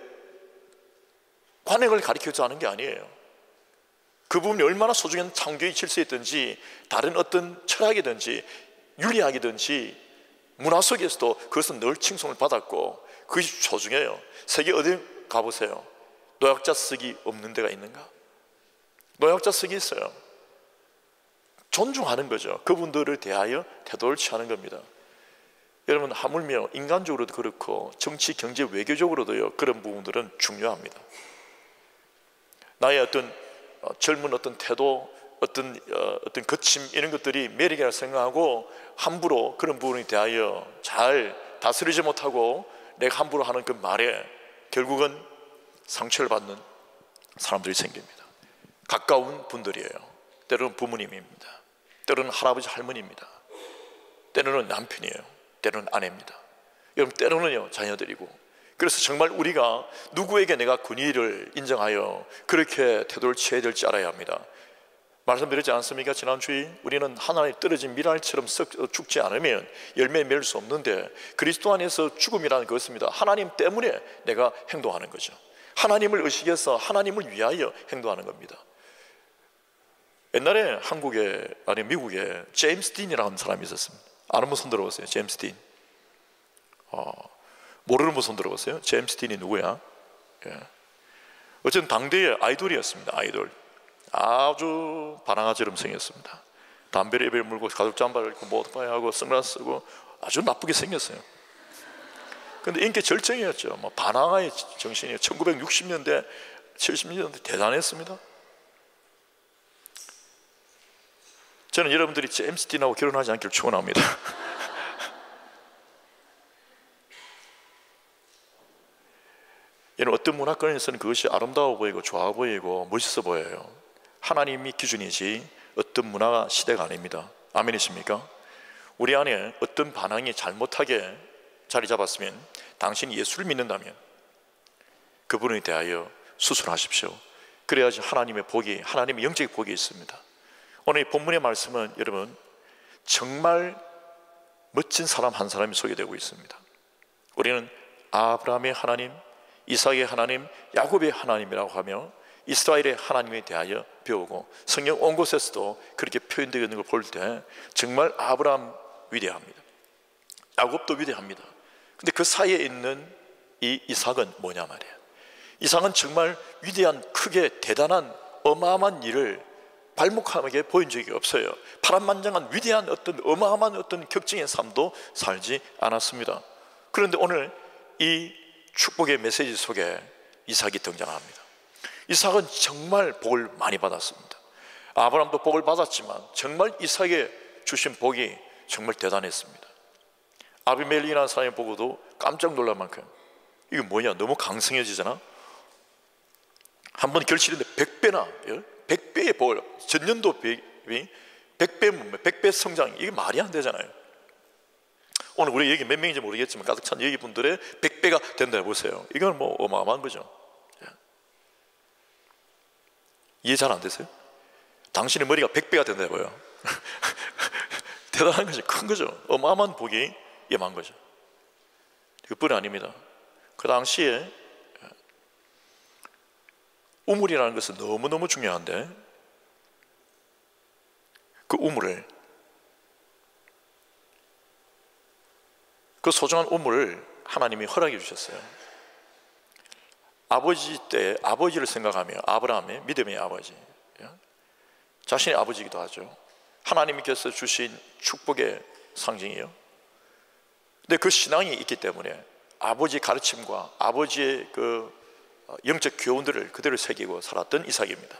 관행을 가리켜서 하는 게 아니에요. 그 부분이 얼마나 소중한 창조의 질서였든지, 다른 어떤 철학이든지 윤리학이든지 문화 속에서도 그것은 늘 칭송을 받았고 그것이 소중해요. 세계 어디 가보세요. 노약자 쓰기 없는 데가 있는가? 노약자 쓰기 있어요. 존중하는 거죠. 그분들을 대하여 태도를 취하는 겁니다. 여러분, 하물며 인간적으로도 그렇고 정치, 경제, 외교적으로도요, 그런 부분들은 중요합니다. 나의 어떤 젊은 어떤 태도, 어떤 거침, 이런 것들이 매력이라 생각하고 함부로 그런 부분에 대하여 잘 다스리지 못하고 내가 함부로 하는 그 말에 결국은 상처를 받는 사람들이 생깁니다. 가까운 분들이에요. 때로는 부모님입니다. 때로는 할아버지, 할머니입니다. 때로는 남편이에요. 때로는 아내입니다. 여러분, 때로는요 자녀들이고. 그래서 정말 우리가 누구에게 내가 권위를 인정하여 그렇게 태도를 취해야 될지 알아야 합니다. 말씀드렸지 않습니까? 지난주에 우리는 하나님 떨어진 밀알처럼 썩 죽지 않으면 열매 맺을 수 없는데, 그리스도 안에서 죽음이라는 것입니다. 하나님 때문에 내가 행동하는 거죠. 하나님을 의식해서 하나님을 위하여 행동하는 겁니다. 옛날에 한국에, 아니 미국에 제임스 딘이라는 사람이 있었습니다. 아는 분 손 들어보세요. 제임스 딘. 모르는 분 손 들어보세요. 제임스 딘이 누구야? 어쨌든 당대의 아이돌이었습니다. 아이돌. 아주 바나나처럼 생겼습니다. 담배를 입에 물고 가죽 잠바를 입고 모터바이하고 선글라스 쓰고 아주 나쁘게 생겼어요. 근데 인기 절정이었죠. 뭐 바나나의 정신이에요. 1960년대 70년대 대단했습니다. 저는 여러분들이 제임스 딘하고 결혼하지 않기를 축원합니다. 여러분, 어떤 문화권에서는 그것이 아름다워 보이고 좋아 보이고 멋있어 보여요. 하나님이 기준이지 어떤 문화가 시대가 아닙니다. 아멘이십니까? 우리 안에 어떤 반항이 잘못하게 자리 잡았으면 당신이 예수를 믿는다면 그분에 대하여 수술하십시오. 그래야지 하나님의 복이, 하나님의 영적인 복이 있습니다. 오늘 이 본문의 말씀은 여러분 정말 멋진 사람 한 사람이 소개되고 있습니다. 우리는 아브라함의 하나님, 이삭의 하나님, 야곱의 하나님이라고 하며 이스라엘의 하나님에 대하여 배우고, 성경 온 곳에서도 그렇게 표현되어 있는 걸 볼 때 정말 아브라함 위대합니다. 야곱도 위대합니다. 근데 그 사이에 있는 이 이삭은 뭐냐 말이에요. 이삭은 정말 위대한, 크게 대단한 어마어마한 일을 발목하게 보인 적이 없어요. 파란만장한 위대한 어떤 어마어마한 어떤 격정의 삶도 살지 않았습니다. 그런데 오늘 이 축복의 메시지 속에 이삭이 등장합니다. 이삭은 정말 복을 많이 받았습니다. 아브라함도 복을 받았지만 정말 이삭의 주신 복이 정말 대단했습니다. 아비멜렉이라는 사람이 보고도 깜짝 놀랄 만큼, 이게 뭐냐, 너무 강성해지잖아. 한번 결실인데 100배나 100배의 복을, 전년도 100배 성장, 이게 말이 안 되잖아요. 오늘 우리 여기 몇 명인지 모르겠지만 가득 찬 여기 분들의 100배가 된다 해보세요. 이건 뭐 어마어마한 거죠. 이해 잘 안 되세요? 당신의 머리가 100배가 된다 해봐요. 대단한 거죠. 큰 거죠. 어마어마한 복이 임한 거죠. 그뿐이 아닙니다. 그 당시에 우물이라는 것은 너무너무 중요한데, 그 우물을, 그 소중한 우물을 하나님이 허락해 주셨어요. 아버지 때 아버지를 생각하며, 아브라함의 믿음의 아버지, 자신의 아버지이기도 하죠. 하나님께서 주신 축복의 상징이에요. 근데 그 신앙이 있기 때문에 아버지 가르침과 아버지의 그 영적 교훈들을 그대로 새기고 살았던 이삭입니다.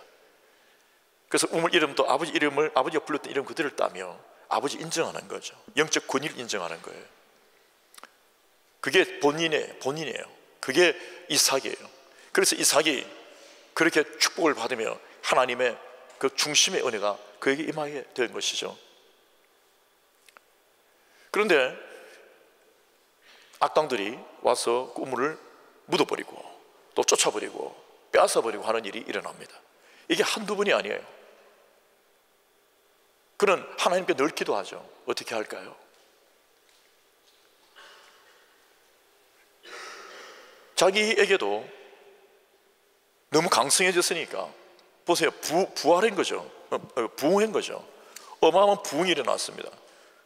그래서 우물 이름도 아버지 이름을, 아버지가 불렀던 이름 그대로 따며 아버지 인정하는 거죠. 영적 권위를 인정하는 거예요. 그게 본인이에요. 그게 이삭이에요. 그래서 이삭이 그렇게 축복을 받으며 하나님의 그 중심의 은혜가 그에게 임하게 된 것이죠. 그런데 악당들이 와서 그 우물을 묻어버리고 또 쫓아버리고 빼앗아버리고 하는 일이 일어납니다. 이게 한두 번이 아니에요. 그는 하나님께 늘 기도하죠. 어떻게 할까요? 자기에게도 너무 강성해졌으니까 보세요. 부활한 거죠. 부흥한 거죠. 어마어마한 부흥이 일어났습니다.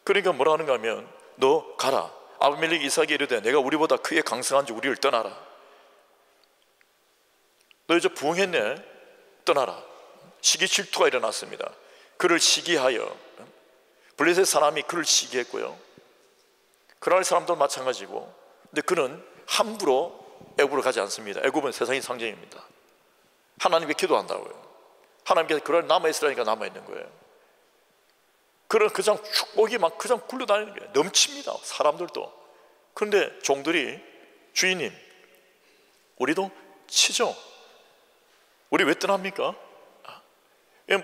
그러니까 뭐라 하는가 하면, 너 가라. 아비멜렉 이삭이 이르되 내가 우리보다 크게 강성한 지 우리를 떠나라. 너 이제 부흥했네. 떠나라. 시기 질투가 일어났습니다. 그를 시기하여, 블레셋 사람이 그를 시기했고요. 그날 사람들 마찬가지고. 근데 그는 함부로 애굽으로 가지 않습니다. 애굽은 세상의 상징입니다. 하나님께 기도한다고요. 하나님께서 그날 남아있으라니까 남아있는 거예요. 그런 그냥 축복이 막 그냥 굴러다니는 거예요. 넘칩니다. 사람들도. 그런데 종들이, 주인님, 우리도 치죠. 우리 왜 떠납니까?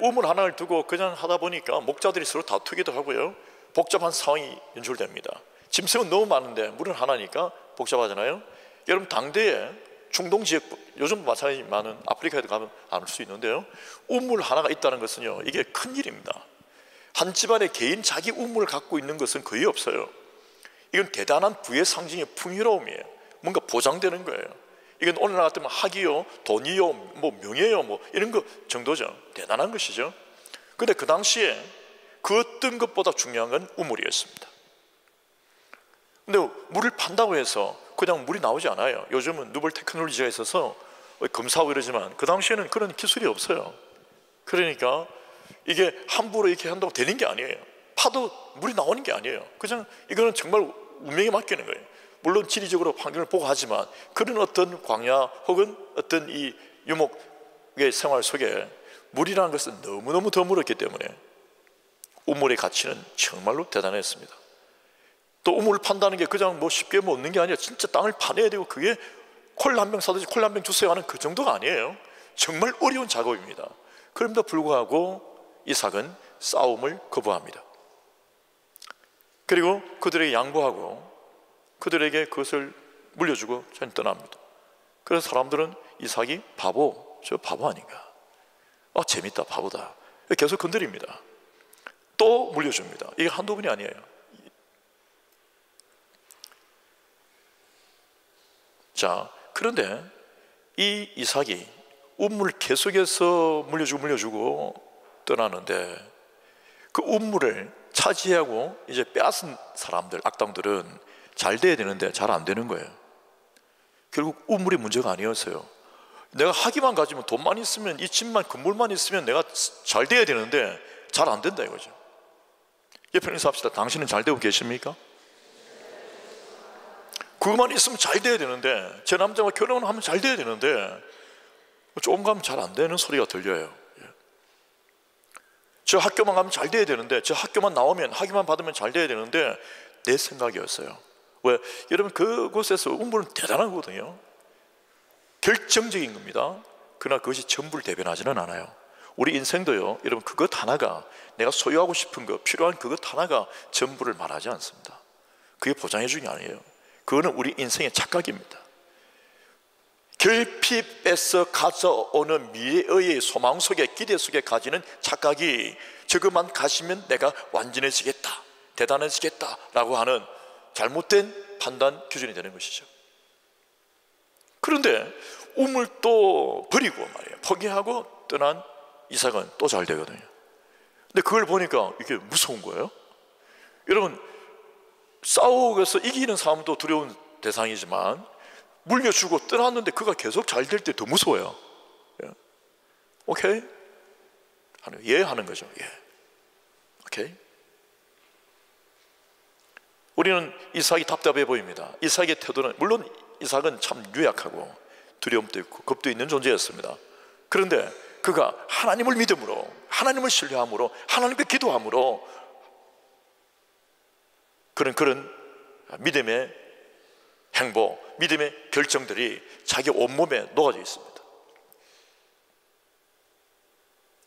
우물 하나를 두고 그냥 하다 보니까 목자들이 서로 다투기도 하고요. 복잡한 상황이 연출됩니다. 짐승은 너무 많은데 물은 하나니까 복잡하잖아요. 여러분, 당대에 중동 지역, 요즘도 마찬가지지만 아프리카에도 가면 알 수 있는데요, 우물 하나가 있다는 것은요, 이게 큰일입니다. 한 집안에 개인 자기 우물을 갖고 있는 것은 거의 없어요. 이건 대단한 부의 상징의 풍요로움이에요. 뭔가 보장되는 거예요. 이건 오늘날 같으면 학이요, 돈이요, 뭐 명예요, 뭐 이런 거 정도죠. 대단한 것이죠. 근데 그 당시에 그 어떤 것보다 중요한 건 우물이었습니다. 근데 물을 판다고 해서 그냥 물이 나오지 않아요. 요즘은 누벌 테크놀로지가 있어서 검사하고 이러지만 그 당시에는 그런 기술이 없어요. 그러니까 이게 함부로 이렇게 한다고 되는 게 아니에요. 파도 물이 나오는 게 아니에요. 그냥 이거는 정말 운명에 맡기는 거예요. 물론 지리적으로 환경을 보고 하지만 그런 어떤 광야 혹은 어떤 이 유목의 생활 속에 물이라는 것은 너무너무 드물었기 때문에 우물의 가치는 정말로 대단했습니다. 또 우물을 판다는 게 그냥 뭐 쉽게 뭐 얻는 게 아니라 진짜 땅을 파내야 되고, 그게 콜 한 병 사듯이 콜 한 병 주세요 하는 그 정도가 아니에요. 정말 어려운 작업입니다. 그럼에도 불구하고 이삭은 싸움을 거부합니다. 그리고 그들에게 양보하고 그들에게 그것을 물려주고 저는 떠납니다. 그래서 사람들은 이삭이 바보, 저 바보 아닌가, 재밌다, 바보다, 계속 건드립니다. 또 물려줍니다. 이게 한두 번이 아니에요. 자, 그런데 이 이삭이 우물을 계속해서 물려주고 떠나는데, 그 우물을 차지하고 이제 빼앗은 사람들, 악당들은 잘 돼야 되는데 잘 안 되는 거예요. 결국 우물이 문제가 아니었어요. 내가 학위만 가지면, 돈만 있으면, 이 집만, 건물만 있으면 내가 잘 돼야 되는데 잘 안 된다 이거죠. 옆에 인사합시다. 당신은 잘 되고 계십니까? 그것만 있으면 잘 돼야 되는데, 제 남자와 결혼하면 잘 돼야 되는데 조금 가면 잘 안 되는 소리가 들려요. 저 학교만 가면 잘 돼야 되는데, 저 학교만 나오면, 학위만 받으면 잘 돼야 되는데, 내 생각이었어요. 왜? 여러분, 그곳에서 우물은 대단한 거거든요. 결정적인 겁니다. 그러나 그것이 전부를 대변하지는 않아요. 우리 인생도요, 여러분, 그것 하나가, 내가 소유하고 싶은 것, 필요한 그것 하나가 전부를 말하지 않습니다. 그게 보장해 주는 게 아니에요. 그거는 우리 인생의 착각입니다. 결핍에서 가져오는 미래의 소망 속에, 기대 속에 가지는 착각이 저것만 가시면 내가 완전해지겠다, 대단해지겠다 라고 하는 잘못된 판단 기준이 되는 것이죠. 그런데 우물 또 버리고 말이에요, 포기하고 떠난 이삭은 또 잘 되거든요. 근데 그걸 보니까 이게 무서운 거예요. 여러분, 싸우고서 이기는 사람도 두려운 대상이지만 물려주고 떠났는데 그가 계속 잘 될 때 더 무서워요. 오케이? 예 하는 거죠. 예. 오케이? 우리는 이삭이 답답해 보입니다. 이삭의 태도는, 물론 이삭은 참 유약하고 두려움도 있고 겁도 있는 존재였습니다. 그런데 그가 하나님을 믿음으로, 하나님을 신뢰함으로, 하나님께 기도함으로 그런 믿음의 행보, 믿음의 결정들이 자기 온몸에 녹아져 있습니다.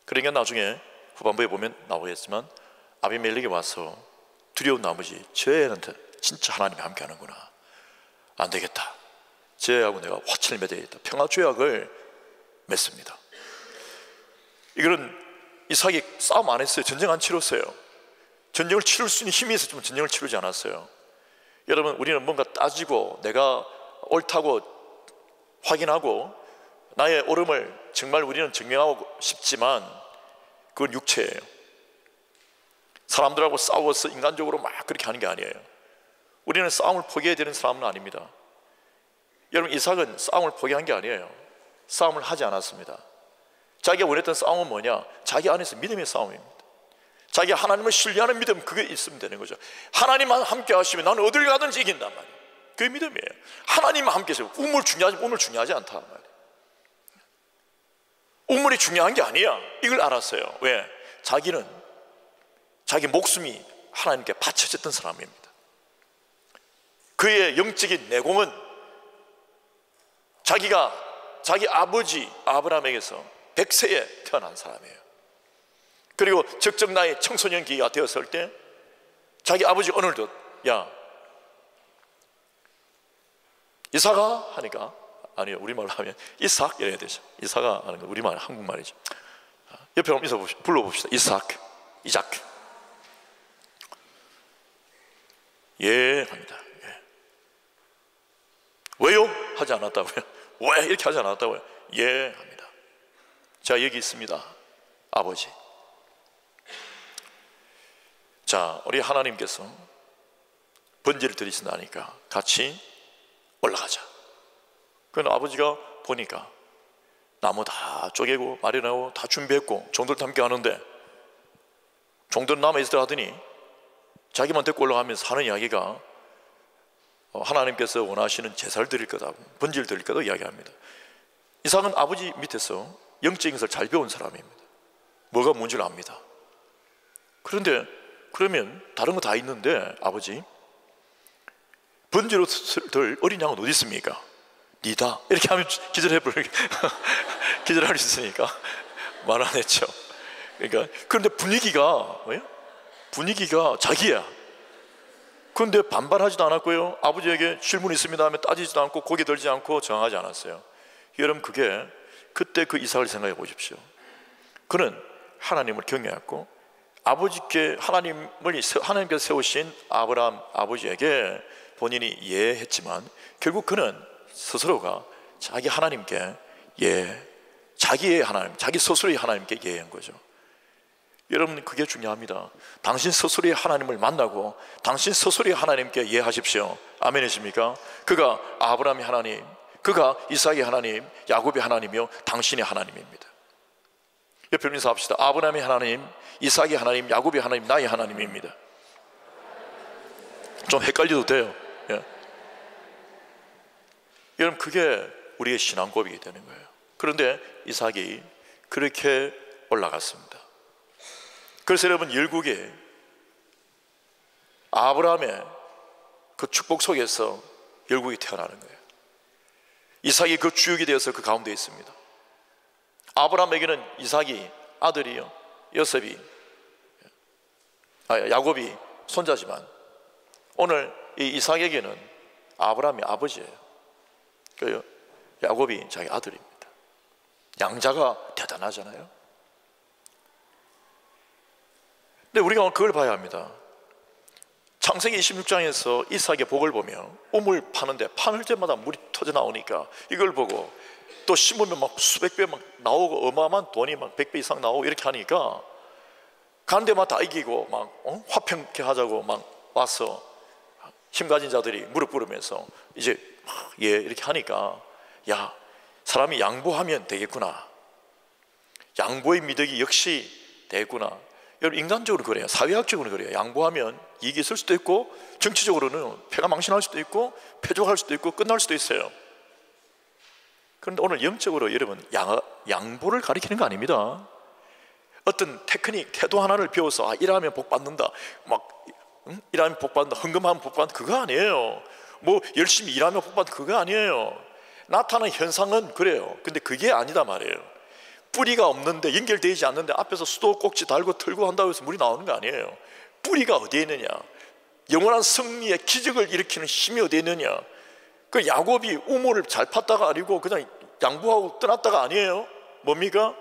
그러니까 나중에 후반부에 보면 나오겠지만 아비멜렉이 와서 두려운 나머지 쟤한테 진짜 하나님이 함께 하는구나, 안 되겠다, 쟤하고 내가 화친을 맺어야겠다, 평화조약을 맺습니다. 이거는 이삭이 싸움 안 했어요. 전쟁 안 치렀어요. 전쟁을 치를 수 있는 힘이 있었지만 전쟁을 치르지 않았어요. 여러분, 우리는 뭔가 따지고 내가 옳다고 확인하고 나의 옳음을 정말 우리는 증명하고 싶지만 그건 육체예요. 사람들하고 싸워서 인간적으로 막 그렇게 하는 게 아니에요. 우리는 싸움을 포기해야 되는 사람은 아닙니다. 여러분, 이삭은 싸움을 포기한 게 아니에요. 싸움을 하지 않았습니다. 자기가 원했던 싸움은 뭐냐? 자기 안에서 믿음의 싸움입니다. 자기가 하나님을 신뢰하는 믿음, 그게 있으면 되는 거죠. 하나님만 함께 하시면 나는 어딜 가든지 이긴단 말이에요. 그게 믿음이에요. 하나님만 함께 하시면 우물 중요하지 않다 말이에요. 우물이 중요한 게 아니야, 이걸 알았어요. 왜? 자기는 자기 목숨이 하나님께 바쳐졌던 사람입니다. 그의 영적인 내공은 자기 아버지 아브라함에게서 100세에 태어난 사람이에요. 그리고 적정 나이 청소년기가 되었을 때 자기 아버지 어느덧 야 이삭아 하니까, 아니요, 우리말로 하면 이삭 이래야 되죠. 이삭아 하는 거 우리말, 한국말이죠. 옆에 한번 불러봅시다. 이삭, 예 합니다. 예. 왜요? 하지 않았다고요? 왜 이렇게 하지 않았다고요? 예 합니다. 자, 여기 있습니다, 아버지. 자, 우리 하나님께서 번제를 드리신다니까 같이 올라가자. 그건 아버지가 보니까 나무 다 쪼개고 마련하고 다 준비했고 종들도 함께 하는데 종들은 남아있으라 하더니 자기만 데리고 올라가면서 하는 이야기가 하나님께서 원하시는 제사를 드릴 거다, 번제를 드릴 거다 이야기합니다. 이삭은 아버지 밑에서 영적인 것을 잘 배운 사람입니다. 뭐가 뭔지를 압니다. 그런데 그러면 다른 거 다 있는데 아버지, 번제로 들 어린 양은 어디 있습니까? 니다 이렇게 하면 기절할 수 있으니까 말 안 했죠. 그러니까 그런데 분위기가 자기야. 그런데 반발하지도 않았고요, 아버지에게 질문 있습니다 하면 따지지도 않고 고개 들지 않고 저항하지 않았어요. 여러분, 그때 그 이삭을 생각해 보십시오. 그는 하나님을 경외했고 아버지께 하나님께서 세우신 아브라함 아버지에게 본인이 예했지만 결국 그는 스스로가 자기 하나님께 자기의 하나님, 자기 스스로의 하나님께 예한 거죠. 여러분, 그게 중요합니다. 당신 스스로의 하나님을 만나고 당신 스스로의 하나님께 예하십시오. 아멘이십니까? 그가 아브라함의 하나님, 그가 이삭의 하나님, 야곱의 하나님이요 당신의 하나님입니다. 옆에 인사합시다. 아브라함의 하나님, 이삭의 하나님, 야곱의 하나님, 나의 하나님입니다. 좀 헷갈려도 돼요. 예. 여러분, 그게 우리의 신앙 고백이 되는 거예요. 그런데 이삭이 그렇게 올라갔습니다. 그래서 여러분, 열국에 아브라함의 그 축복 속에서 열국이 태어나는 거예요. 이삭이 그 주역이 되어서 그 가운데 있습니다. 아브라함에게는 이삭이 아들이요, 야곱이 손자지만 오늘 이 이삭에게는 아브라함이 아버지예요. 야곱이 자기 아들입니다. 양자가 대단하잖아요. 근데 우리가 그걸 봐야 합니다. 창세기 26장에서 이삭의 복을 보며 우물 파는데 파는 때마다 물이 터져 나오니까 이걸 보고 또 심으면 막 수백 배 막 나오고 어마어마한 돈이 막 100배 이상 나오고 이렇게 하니까 가는 데마다 다 이기고 막 화평케 하자고 막 와서 힘 가진 자들이 무릎 꿇으면서 이제 이렇게 하니까 야, 사람이 양보하면 되겠구나, 양보의 미덕이 역시 되겠구나. 여러분, 인간적으로 그래요. 사회학적으로 그래요. 양보하면 이익이 있을 수도 있고 정치적으로는 패가 망신할 수도 있고 패족할 수도 있고 끝날 수도 있어요. 그런데 오늘 영적으로 여러분, 양보를 가리키는 거 아닙니다. 어떤 테크닉, 태도 하나를 배워서 일하면 복 받는다, 막 일하면 복 받는다, 헌금하면 복 받는다, 그거 아니에요. 뭐 열심히 일하면 복 받는다, 그거 아니에요. 나타나는 현상은 그래요. 근데 그게 아니다 말이에요. 뿌리가 없는데, 연결되지 않는데 앞에서 수도꼭지 달고 틀고 한다고 해서 물이 나오는 거 아니에요. 뿌리가 어디에 있느냐, 영원한 승리의 기적을 일으키는 힘이 어디에 있느냐. 그 야곱이 우물을 잘 팠다가 아니고 그냥 양보하고 떠났다가 아니에요. 뭡니까?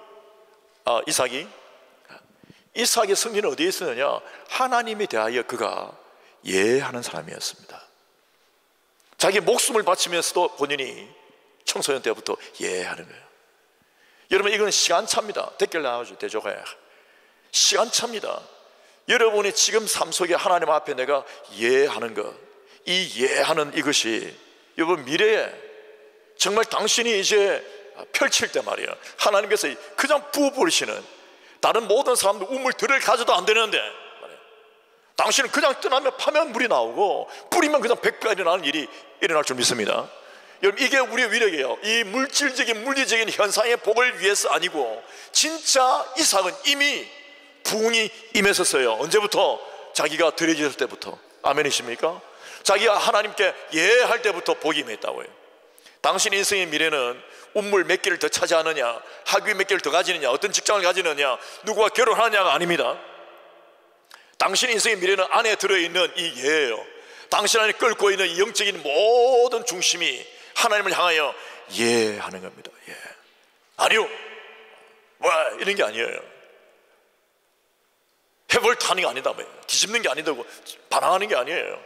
이삭의 승리는 어디에 있었느냐? 하나님에 대하여 그가 예하는 사람이었습니다. 자기 목숨을 바치면서도 본인이 청소년 때부터 예하는 거예요. 여러분, 이건 시간차입니다. 댓글 나와줘, 대조가. 시간차입니다. 여러분이 지금 삶 속에 하나님 앞에 내가 예하는 것, 이 예하는 이것이 여러분 미래에 정말 당신이 이제 펼칠 때 말이에요, 하나님께서 그냥 부어버리시는, 다른 모든 사람들 우물들을 가져도 안 되는데 말이에요, 당신은 그냥 떠나면 파면 물이 나오고 뿌리면 그냥 100배가 일어나는 일이 일어날 줄 믿습니다. 여러분, 이게 우리의 위력이에요. 이 물질적인 물리적인 현상의 복을 위해서 아니고, 진짜 이삭은 이미 부흥이 임했었어요. 언제부터? 자기가 들여졌을 때부터. 아멘이십니까? 자기가 하나님께 예할 때부터 복이 임했다고요. 당신 인생의 미래는 운물 몇 개를 더 차지하느냐, 학위 몇 개를 더 가지느냐, 어떤 직장을 가지느냐, 누구와 결혼하느냐가 아닙니다. 당신 인생의 미래는 안에 들어있는 이 예예요. 당신 안에 끓고 있는 이 영적인 모든 중심이 하나님을 향하여 예하는 겁니다. 예. 아니요, 이런 게 아니에요. 해볼타는 게 아니다, 뒤집는 게 아니다고 반항하는 게 아니에요.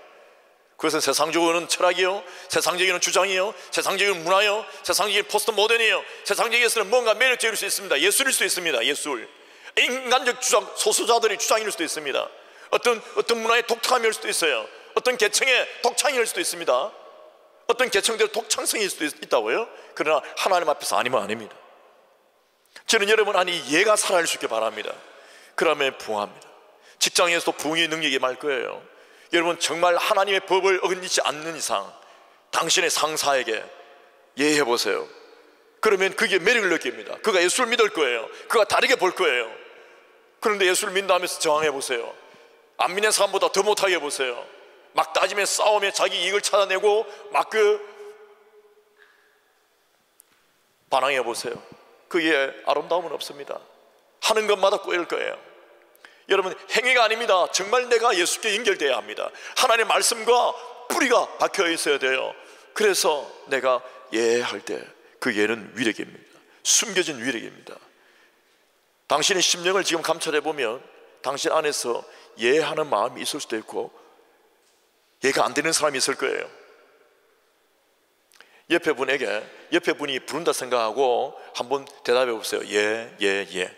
그것은 세상적으로는 철학이요, 세상적인 주장이요, 세상적인 문화요, 세상적인 포스트 모던이요, 세상적에서는 뭔가 매력적일 수 있습니다. 예술일 수 있습니다. 예술, 인간적 주장, 소수자들의 주장일 수도 있습니다. 어떤 문화의 독특함일 수도 있어요. 어떤 계층의 독창일 수도 있습니다. 어떤 계층들의 독창성일 수도 있다고요. 그러나 하나님 앞에서 아니면 아닙니다. 저는 여러분 안에 예가 살아날 수 있게 바랍니다. 그러면 부흥합니다. 직장에서도 부흥의 능력이 임할 거예요. 여러분, 정말 하나님의 법을 어기지 않는 이상 당신의 상사에게 예해보세요. 그러면 그게 매력을 느낍니다. 그가 예수를 믿을 거예요. 그가 다르게 볼 거예요. 그런데 예수를 믿는다 하면서 저항해보세요. 안 믿는 사람보다 더 못하게 해보세요. 막 따지며 싸우며 자기 이익을 찾아내고 막 반항해보세요. 그게 아름다움은 없습니다. 하는 것마다 꼬일 거예요. 여러분, 행위가 아닙니다. 정말 내가 예수께 연결되어야 합니다. 하나님의 말씀과 뿌리가 박혀 있어야 돼요. 그래서 내가 예할 때 그 예는 위력입니다. 숨겨진 위력입니다. 당신의 심령을 지금 감찰해 보면 당신 안에서 예하는 마음이 있을 수도 있고 예가 안 되는 사람이 있을 거예요. 옆에 분이 부른다 생각하고 한번 대답해 보세요. 예.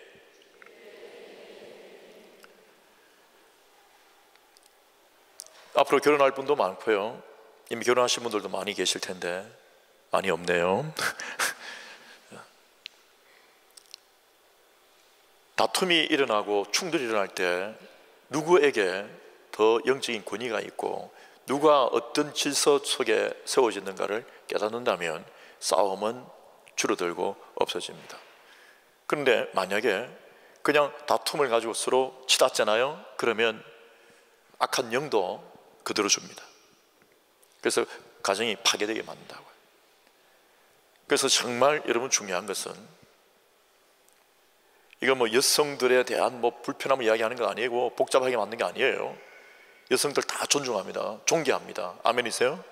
앞으로 결혼할 분도 많고요, 이미 결혼하신 분들도 많이 계실 텐데 많이 없네요. 다툼이 일어나고 충돌이 일어날 때 누구에게 더 영적인 권위가 있고 누가 어떤 질서 속에 세워졌는가를 깨닫는다면 싸움은 줄어들고 없어집니다. 그런데 만약에 그냥 다툼을 가지고 서로 치닫잖아요. 그러면 악한 영도 그대로 줍니다. 그래서 가정이 파괴되게 만든다고요. 그래서 정말 여러분 중요한 것은, 이거 뭐 여성들에 대한 뭐 불편함을 이야기하는 거 아니고 복잡하게 만든 게 아니에요. 여성들 다 존중합니다. 존경합니다. 아멘이세요?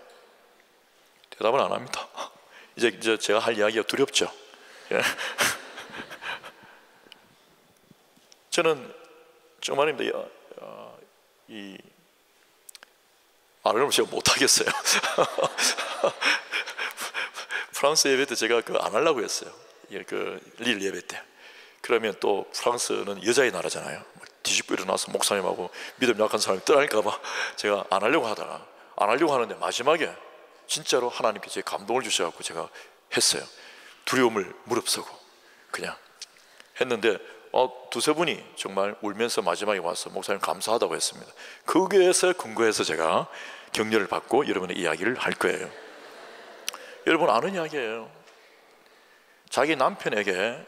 대답을 안 합니다. 이제 제가 할 이야기가 두렵죠. 저는 정말입니다. 이 말을 제가 못하겠어요. 프랑스 예배 때 제가 안 하려고 했어요. 릴 예배 때. 그러면 또 프랑스는 여자의 나라잖아요. 뒤집고 일어나서 목사님하고 믿음 약한 사람이 떠날까봐 제가 안 하려고 하다가, 안 하려고 하는데 마지막에 진짜로 하나님께서 제 감동을 주셔서 제가 했어요. 두려움을 무릅쓰고 그냥 했는데 두세 분이 정말 울면서 마지막에 와서 목사님 감사하다고 했습니다. 거기에서 근거해서 제가 격려를 받고 여러분의 이야기를 할 거예요. 여러분 아는 이야기예요. 자기 남편에게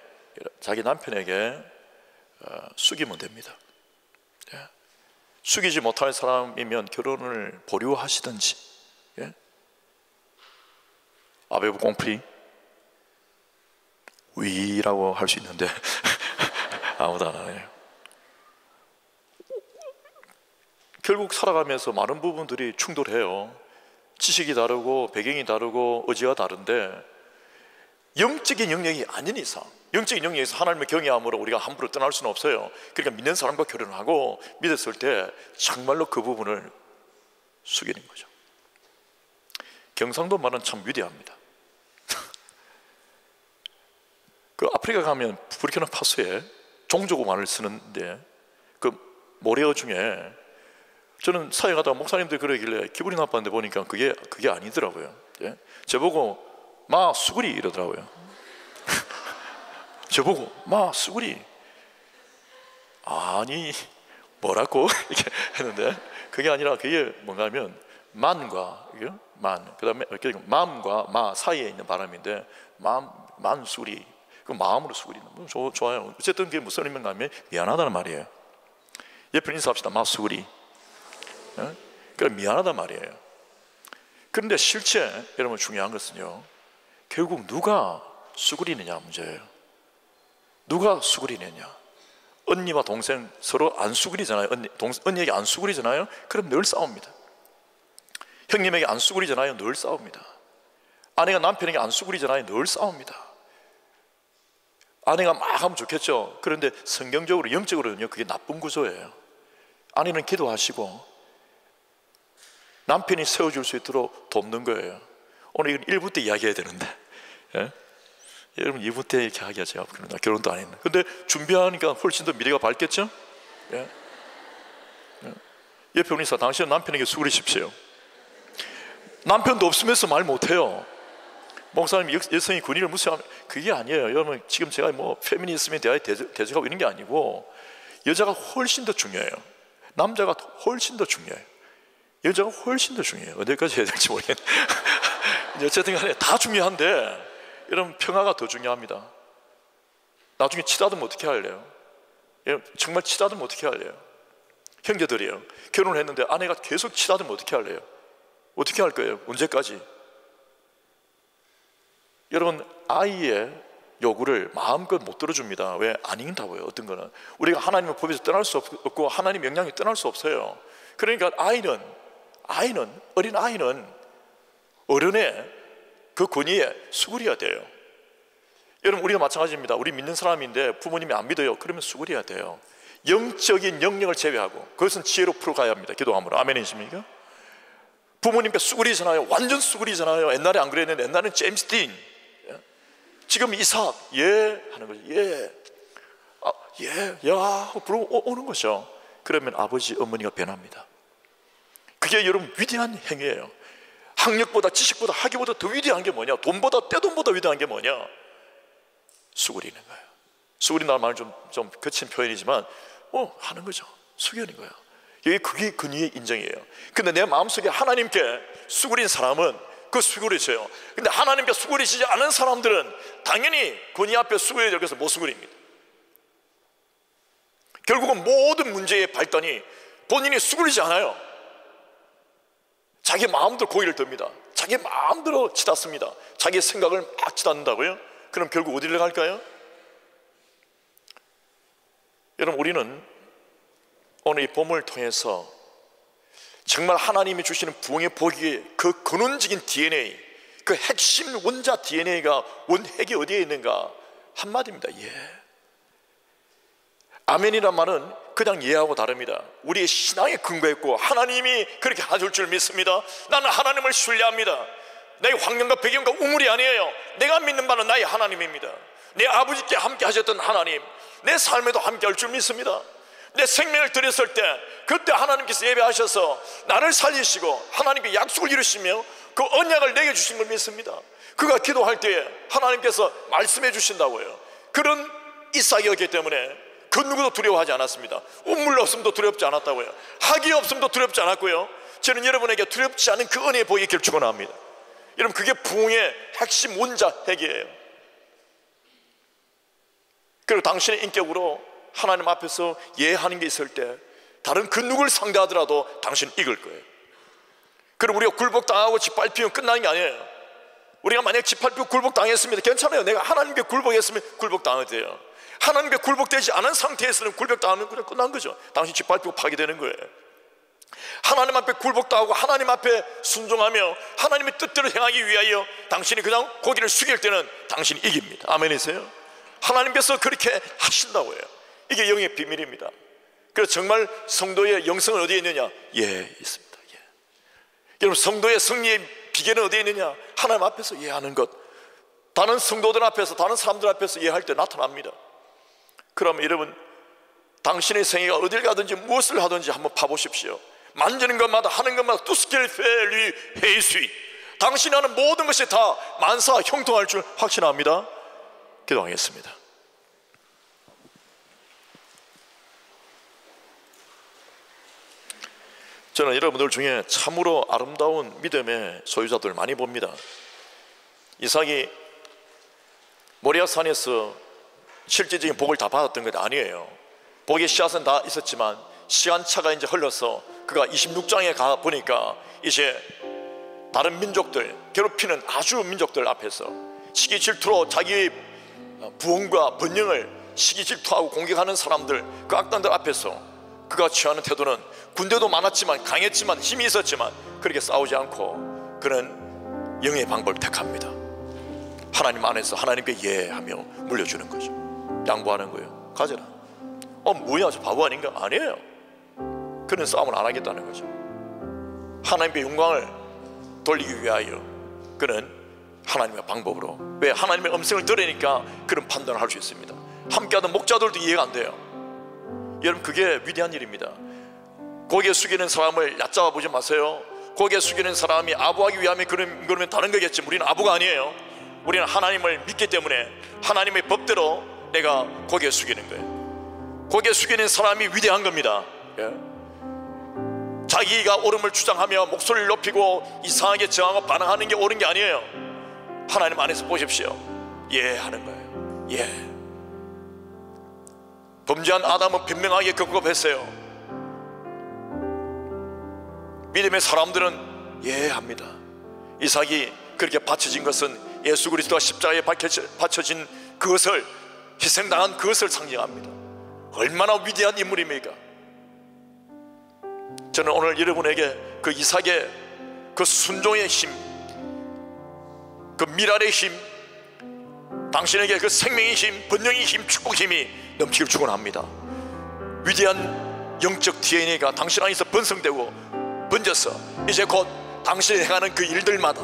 숙이면 됩니다. 숙이지 못할 사람이면 결혼을 보류하시든지. 아베브 꽁프리 위라고 할 수 있는데 아무도 안 하네요. 결국 살아가면서 많은 부분들이 충돌해요. 지식이 다르고 배경이 다르고 의지가 다른데 영적인 영역이 아닌 이상, 영적인 영역에서 하나님을 경외함으로 우리가 함부로 떠날 수는 없어요. 그러니까 믿는 사람과 결혼하고 믿었을 때 정말로 그 부분을 숙이는 거죠. 경상도 말은 참 위대합니다. 그 아프리카 가면 부르키나파소에 종조고 말을 쓰는데 그 모래어 중에 저는 사역하다가 목사님들 그러길래 기분이 나빴는데 보니까 그게 아니더라고요. 저보고 마 수구리 이러더라고요. 저보고 마 수구리, 아니 뭐라고 이렇게 했는데 그게 아니라 그게 뭔가 하면 만과 그다음에 맘과 마 사이에 있는 발음인데 만 수구리, 그 마음으로 수구리는 좋아요. 어쨌든 그게 무슨 의미인가 하면 미안하다는 말이에요. 옆에 인사합시다. 마 수구리. 그럼 미안하단 말이에요. 그런데 실제 여러분 중요한 것은요, 결국 누가 수그리느냐 문제예요. 누가 수그리느냐. 언니와 동생 서로 안 수그리잖아요. 언니에게 안 수그리잖아요. 그럼 늘 싸웁니다. 형님에게 안 수그리잖아요. 늘 싸웁니다. 아내가 남편에게 안 수그리잖아요. 늘 싸웁니다. 아내가 막 하면 좋겠죠. 그런데 성경적으로 영적으로는요 그게 나쁜 구조예요. 아내는 기도하시고 남편이 세워줄 수 있도록 돕는 거예요. 오늘 이건 1부 때 이야기해야 되는데, 여러분 2부 때 이렇게 하기가 제가 그런다. 결혼도 안 했는데. 근데 준비하니까 훨씬 더 미래가 밝겠죠? 옆에 오니까 당신은 남편에게 수그리십시오. 남편도 없으면서 말 못해요. 목사님 여성이 군인을 무시하면 그게 아니에요. 여러분 지금 제가 뭐 페미니즘에 대하여 대적하고 이런 게 아니고 여자가 훨씬 더 중요해요. 남자가 훨씬 더 중요해요. 여자가 훨씬 더 중요해요. 어디까지 해야 될지 모르겠는데 어쨌든 간에 다 중요한데 여러분 평화가 더 중요합니다. 나중에 치다듬으면 어떻게 할래요? 여러분 정말 치다듬으면 어떻게 할래요? 형제들이에요. 결혼을 했는데 아내가 계속 치다듬으면 어떻게 할래요? 어떻게 할 거예요? 언제까지? 여러분 아이의 요구를 마음껏 못 들어줍니다. 왜? 아닌다고요. 어떤 거는 우리가 하나님의 법에서 떠날 수 없고 하나님 명령이 떠날 수 없어요. 그러니까 어린 아이는 어른의 그 권위에 수그려야 돼요. 여러분 우리가 마찬가지입니다. 우리 믿는 사람인데 부모님이 안 믿어요. 그러면 수그려야 돼요. 영적인 영역을 제외하고 그것은 지혜로 풀어가야 합니다. 기도함으로. 아멘이십니까? 부모님께 수그리잖아요. 완전 수그리잖아요. 옛날에 안 그랬는데 옛날에는 제임스 딘, 지금 이삭 하는 거죠. 야 하고 불어오는 거죠. 그러면 아버지 어머니가 변합니다. 그게 여러분 위대한 행위예요. 학력보다 지식보다 학위보다 더 위대한 게 뭐냐? 돈보다 떼돈보다 위대한 게 뭐냐? 수그리는 거예요. 수그린다는 말은 좀 거친 표현이지만 하는 거죠. 숙여는 거예요. 그게 근위의 인정이에요. 근데 내 마음속에 하나님께 수그린 사람은 그 수그리셔요. 근데 하나님께 수그리시지 않은 사람들은 당연히 권위 앞에 수그려야 돼서 못 수그립니다. 결국은 모든 문제의 발단이 본인이 수그리지 않아요. 자기 마음대로 고의를 듭니다. 자기 마음대로 치닫습니다. 자기 생각을 막 치닫는다고요? 그럼 결국 어디를 갈까요? 여러분 우리는 오늘 이 본문을 통해서 정말 하나님이 주시는 부흥의 복의 그 근원적인 DNA, 그 핵심 원자 DNA가 원핵이 어디에 있는가? 한마디입니다. 예. 아멘이란 말은 그냥 예하고 다릅니다. 우리의 신앙에 근거했고 하나님이 그렇게 하실 줄 믿습니다. 나는 하나님을 신뢰합니다. 내 환경과 배경과 우물이 아니에요. 내가 믿는 바는 나의 하나님입니다. 내 아버지께 함께 하셨던 하나님, 내 삶에도 함께 할 줄 믿습니다. 내 생명을 드렸을 때 그때 하나님께서 예배하셔서 나를 살리시고 하나님께 약속을 이루시며 그 언약을 내게 주신 걸 믿습니다. 그가 기도할 때에 하나님께서 말씀해 주신다고요. 그런 이삭이었기 때문에 그 누구도 두려워하지 않았습니다. 우물 없음도 두렵지 않았다고요. 학이 없음도 두렵지 않았고요. 저는 여러분에게 두렵지 않은 그 은혜의 복이 있기를 축원합니다. 여러분, 그게 부흥의 핵심 원자 핵이에요. 그리고 당신의 인격으로 하나님 앞에서 예하는 게 있을 때 다른 그 누구를 상대하더라도 당신은 이길 거예요. 그리고 우리가 굴복당하고 짓밟히면 끝나는 게 아니에요. 우리가 만약 짓밟히고 굴복당했습니다. 괜찮아요. 내가 하나님께 굴복했으면 굴복당해도 돼요. 하나님께 굴복되지 않은 상태에서는 굴복당하면 그냥 끝난 거죠. 당신 짓밟히고 파괴되는 거예요. 하나님 앞에 굴복당하고 하나님 앞에 순종하며 하나님의 뜻대로 행하기 위하여 당신이 그냥 고개를 숙일 때는 당신이 이깁니다. 아멘이세요? 하나님께서 그렇게 하신다고요. 이게 영의 비밀입니다. 그래서 정말 성도의 영성은 어디에 있느냐? 예, 있습니다. 예. 여러분, 성도의 승리의 비결은 어디에 있느냐? 하나님 앞에서 예하는 것. 다른 성도들 앞에서, 다른 사람들 앞에서 예할 때 나타납니다. 그러면 여러분, 당신의 생애가 어딜 가든지 무엇을 하든지 한번 봐보십시오. 만지는 것마다 하는 것마다 투스킬 페리 헤이스위, 당신이 하는 모든 것이 다 만사 형통할 줄 확신합니다. 기도하겠습니다. 저는 여러분들 중에 참으로 아름다운 믿음의 소유자들 많이 봅니다. 이삭이 모리아산에서 실질적인 복을 다 받았던 것 아니에요. 복의 씨앗은 다 있었지만 시간차가 이제 흘러서 그가 26장에 가 보니까 이제 다른 민족들, 괴롭히는 아주 민족들 앞에서 시기 질투로 자기의 부흥과 번영을 시기 질투하고 공격하는 사람들, 그 악당들 앞에서 그가 취하는 태도는 군대도 많았지만, 강했지만, 힘이 있었지만 그렇게 싸우지 않고 그는 영의 방법을 택합니다. 하나님 안에서 하나님께 예하며 물려주는 거죠. 양보하는 거예요. 가져라. 뭐야, 저 바보 아닌가? 아니에요. 그는 싸움을 안 하겠다는 거죠. 하나님께 영광을 돌리기 위하여 그는 하나님의 방법으로, 왜? 하나님의 음성을 들으니까 그런 판단을 할 수 있습니다. 함께하던 목자들도 이해가 안 돼요. 여러분, 그게 위대한 일입니다. 고개 숙이는 사람을 얕잡아 보지 마세요. 고개 숙이는 사람이 아부하기 위함에 그러면 다른 거겠지. 우리는 아부가 아니에요. 우리는 하나님을 믿기 때문에 하나님의 법대로 내가 고개 숙이는 거예요. 고개 숙이는 사람이 위대한 겁니다. 예? 자기가 옳음을 주장하며 목소리를 높이고 이상하게 저항하고 반항하는 게 옳은 게 아니에요. 하나님 안에서 보십시오. 예 하는 거예요. 예. 범죄한 아담은 변명하기에 급급했어요. 믿음의 사람들은 예 합니다. 이삭이 그렇게 바쳐진 것은 예수 그리스도가 십자가에 바쳐진 그것을, 희생당한 그것을 상징합니다. 얼마나 위대한 인물입니까? 저는 오늘 여러분에게 그 이삭의 그 순종의 힘, 그 미랄의 힘, 당신에게 그 생명의 힘, 번영의 힘, 축복의 힘이 넘치길 축원합니다. 위대한 영적 DNA가 당신 안에서 번성되고 번져서 이제 곧 당신이 행하는 그 일들마다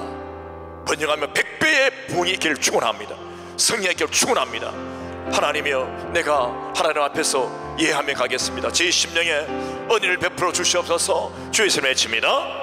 번영하며 100배의 부흥이 있기를 축원합니다. 승리의 길을 축원합니다. 하나님이여, 내가 하나님 앞에서 예하며 가겠습니다. 제 심령에 은혜를 베풀어 주시옵소서. 주의 이름을 외칩니다.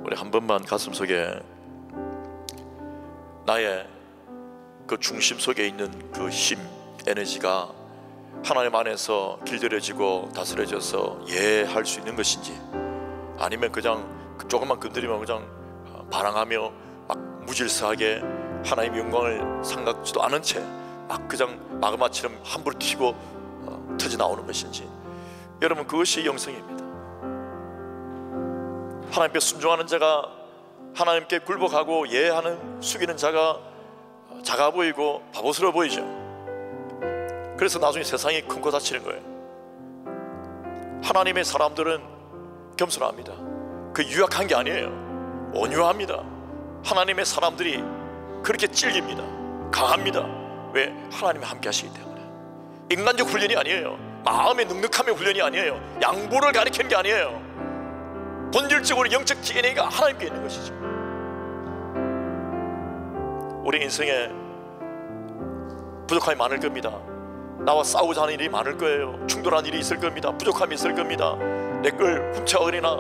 우리 한 번만 가슴속에 나의 그 중심 속에 있는 그 힘, 에너지가 하나님 안에서 길들여지고 다스려져서 예할 수 있는 것인지, 아니면 그냥 조금만 건드리면 그냥 반항하며 막 무질서하게 하나님의 영광을 생각지도 않은 채 막 그냥 마그마처럼 함부로 튀고 터져 나오는 것인지, 여러분 그것이 영성입니다. 하나님께 순종하는 자가, 하나님께 굴복하고 예하는 숙이는 자가 작아 보이고 바보스러워 보이죠. 그래서 나중에 세상이 큰 코 다치는 거예요. 하나님의 사람들은 겸손합니다. 그 유약한 게 아니에요. 온유합니다. 하나님의 사람들이 그렇게 찔깁니다. 강합니다. 왜? 하나님이 함께 하시기 때문에. 인간적 훈련이 아니에요. 마음의 넉넉함의 훈련이 아니에요. 양보를 가리키는 게 아니에요. 본질적으로 영적 DNA가 하나님께 있는 것이죠. 우리 인생에 부족함이 많을 겁니다. 나와 싸우자 하는 일이 많을 거예요. 충돌한 일이 있을 겁니다. 부족함이 있을 겁니다. 내 걸 훔쳐가거나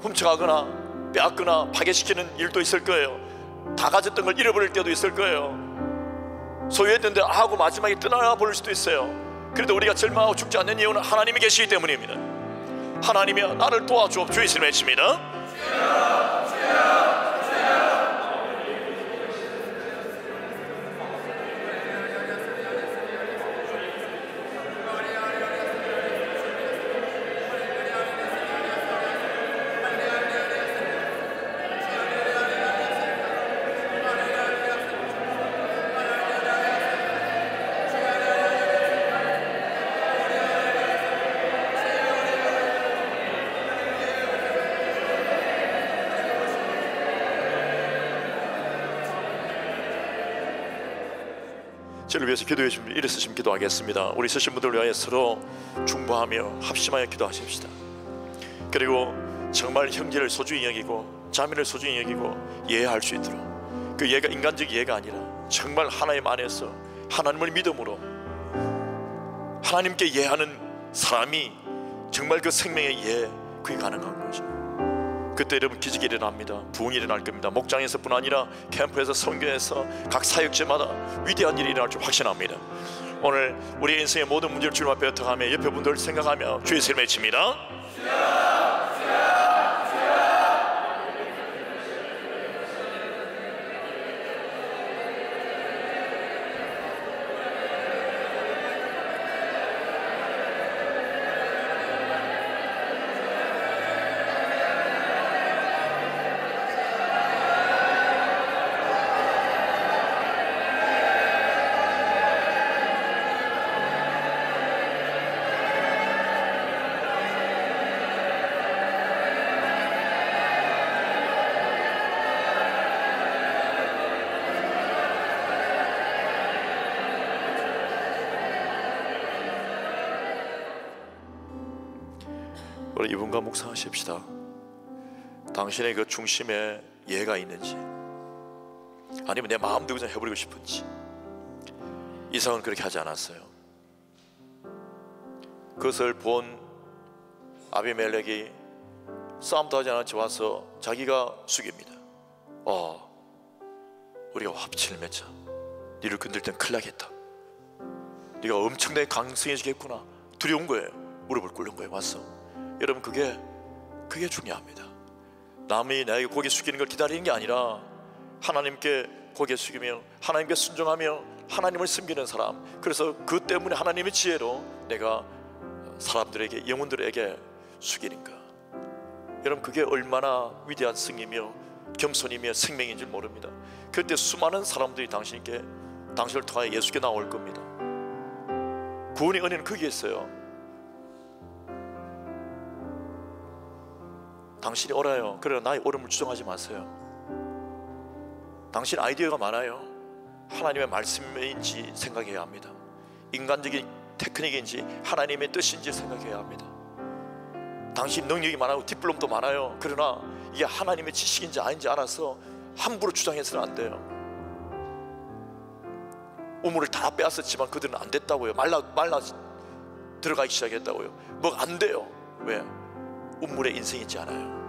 훔쳐가거나 빼앗거나 파괴시키는 일도 있을 거예요. 다 가졌던 걸 잃어버릴 때도 있을 거예요. 소유했는데 하고 마지막에 떠나 버릴 수도 있어요. 그래도 우리가 절망하고 죽지 않는 이유는 하나님이 계시기 때문입니다. 하나님이여 나를 도와주옵. 주의 이름을 외칩니다. 저를 위해서 기도해 주시면 일어서시면 기도하겠습니다. 우리 서신 분들을 위하여 서로 중보하며 합심하여 기도하십시다. 그리고 정말 형제를 소중히 여기고 자매를 소중히 여기고 예할 수 있도록, 그 예가 인간적 예가 아니라 정말 하나님 안에서 하나님을 믿음으로 하나님께 예하는 사람이 정말 그 생명의 예, 그게 가능한 거죠. 그때 여러분 기적이 일어납니다. 부흥이 일어날 겁니다. 목장에서뿐 아니라 캠프에서, 성교에서, 각 사역지마다 위대한 일이 일어날 줄 확신합니다. 오늘 우리 인생의 모든 문제를 주님 앞에 흩어가며 옆에 분들을 생각하며 주의 이름을 외칩니다. 우리 이분과 묵상하십시다. 당신의 그 중심에 예가 있는지, 아니면 내 마음대로 그냥 해버리고 싶은지. 이삭은 그렇게 하지 않았어요. 그것을 본 아비멜렉이 싸움도 하지 않았지 와서 자기가 숙입니다. 우리가 합치를 맺자. 니를 건들 땐 큰일 나겠다. 네가 엄청나게 강성해지겠구나. 두려운 거예요. 무릎을 꿇는 거예요. 와서 여러분 그게 중요합니다. 남이 나에게 고개 숙이는 걸 기다리는 게 아니라 하나님께 고개 숙이며 하나님께 순종하며 하나님을 섬기는 사람. 그래서 그 때문에 하나님의 지혜로 내가 사람들에게, 영혼들에게 숙이는가. 여러분 그게 얼마나 위대한 승이며 겸손이며 생명인 줄 모릅니다. 그때 수많은 사람들이 당신을 통하여 예수께 나올 겁니다. 구원의 은혜는 거기에 있어요. 당신이 옳아요. 그러나 나의 옳음을 주장하지 마세요. 당신 아이디어가 많아요. 하나님의 말씀인지 생각해야 합니다. 인간적인 테크닉인지 하나님의 뜻인지 생각해야 합니다. 당신 능력이 많아요. 디플롬도 많아요. 그러나 이게 하나님의 지식인지 아닌지 알아서 함부로 주장해서는 안 돼요. 우물을 다 빼앗았지만 그들은 안 됐다고요. 말라 들어가기 시작했다고요. 뭐 안 돼요. 왜? 우물에 인생이 있지 않아요.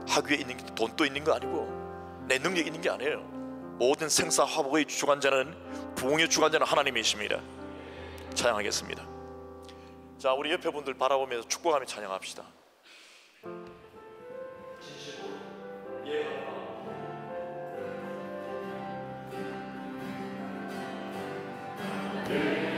학위에 있는 게 돈도 있는 거 아니고 내 능력이 있는 게 아니에요. 모든 생사 화복의 주관자는, 부흥의 주관자는 하나님이십니다. 찬양하겠습니다. 자, 우리 옆에 분들 바라보면서 축복하며 찬양합시다. 예.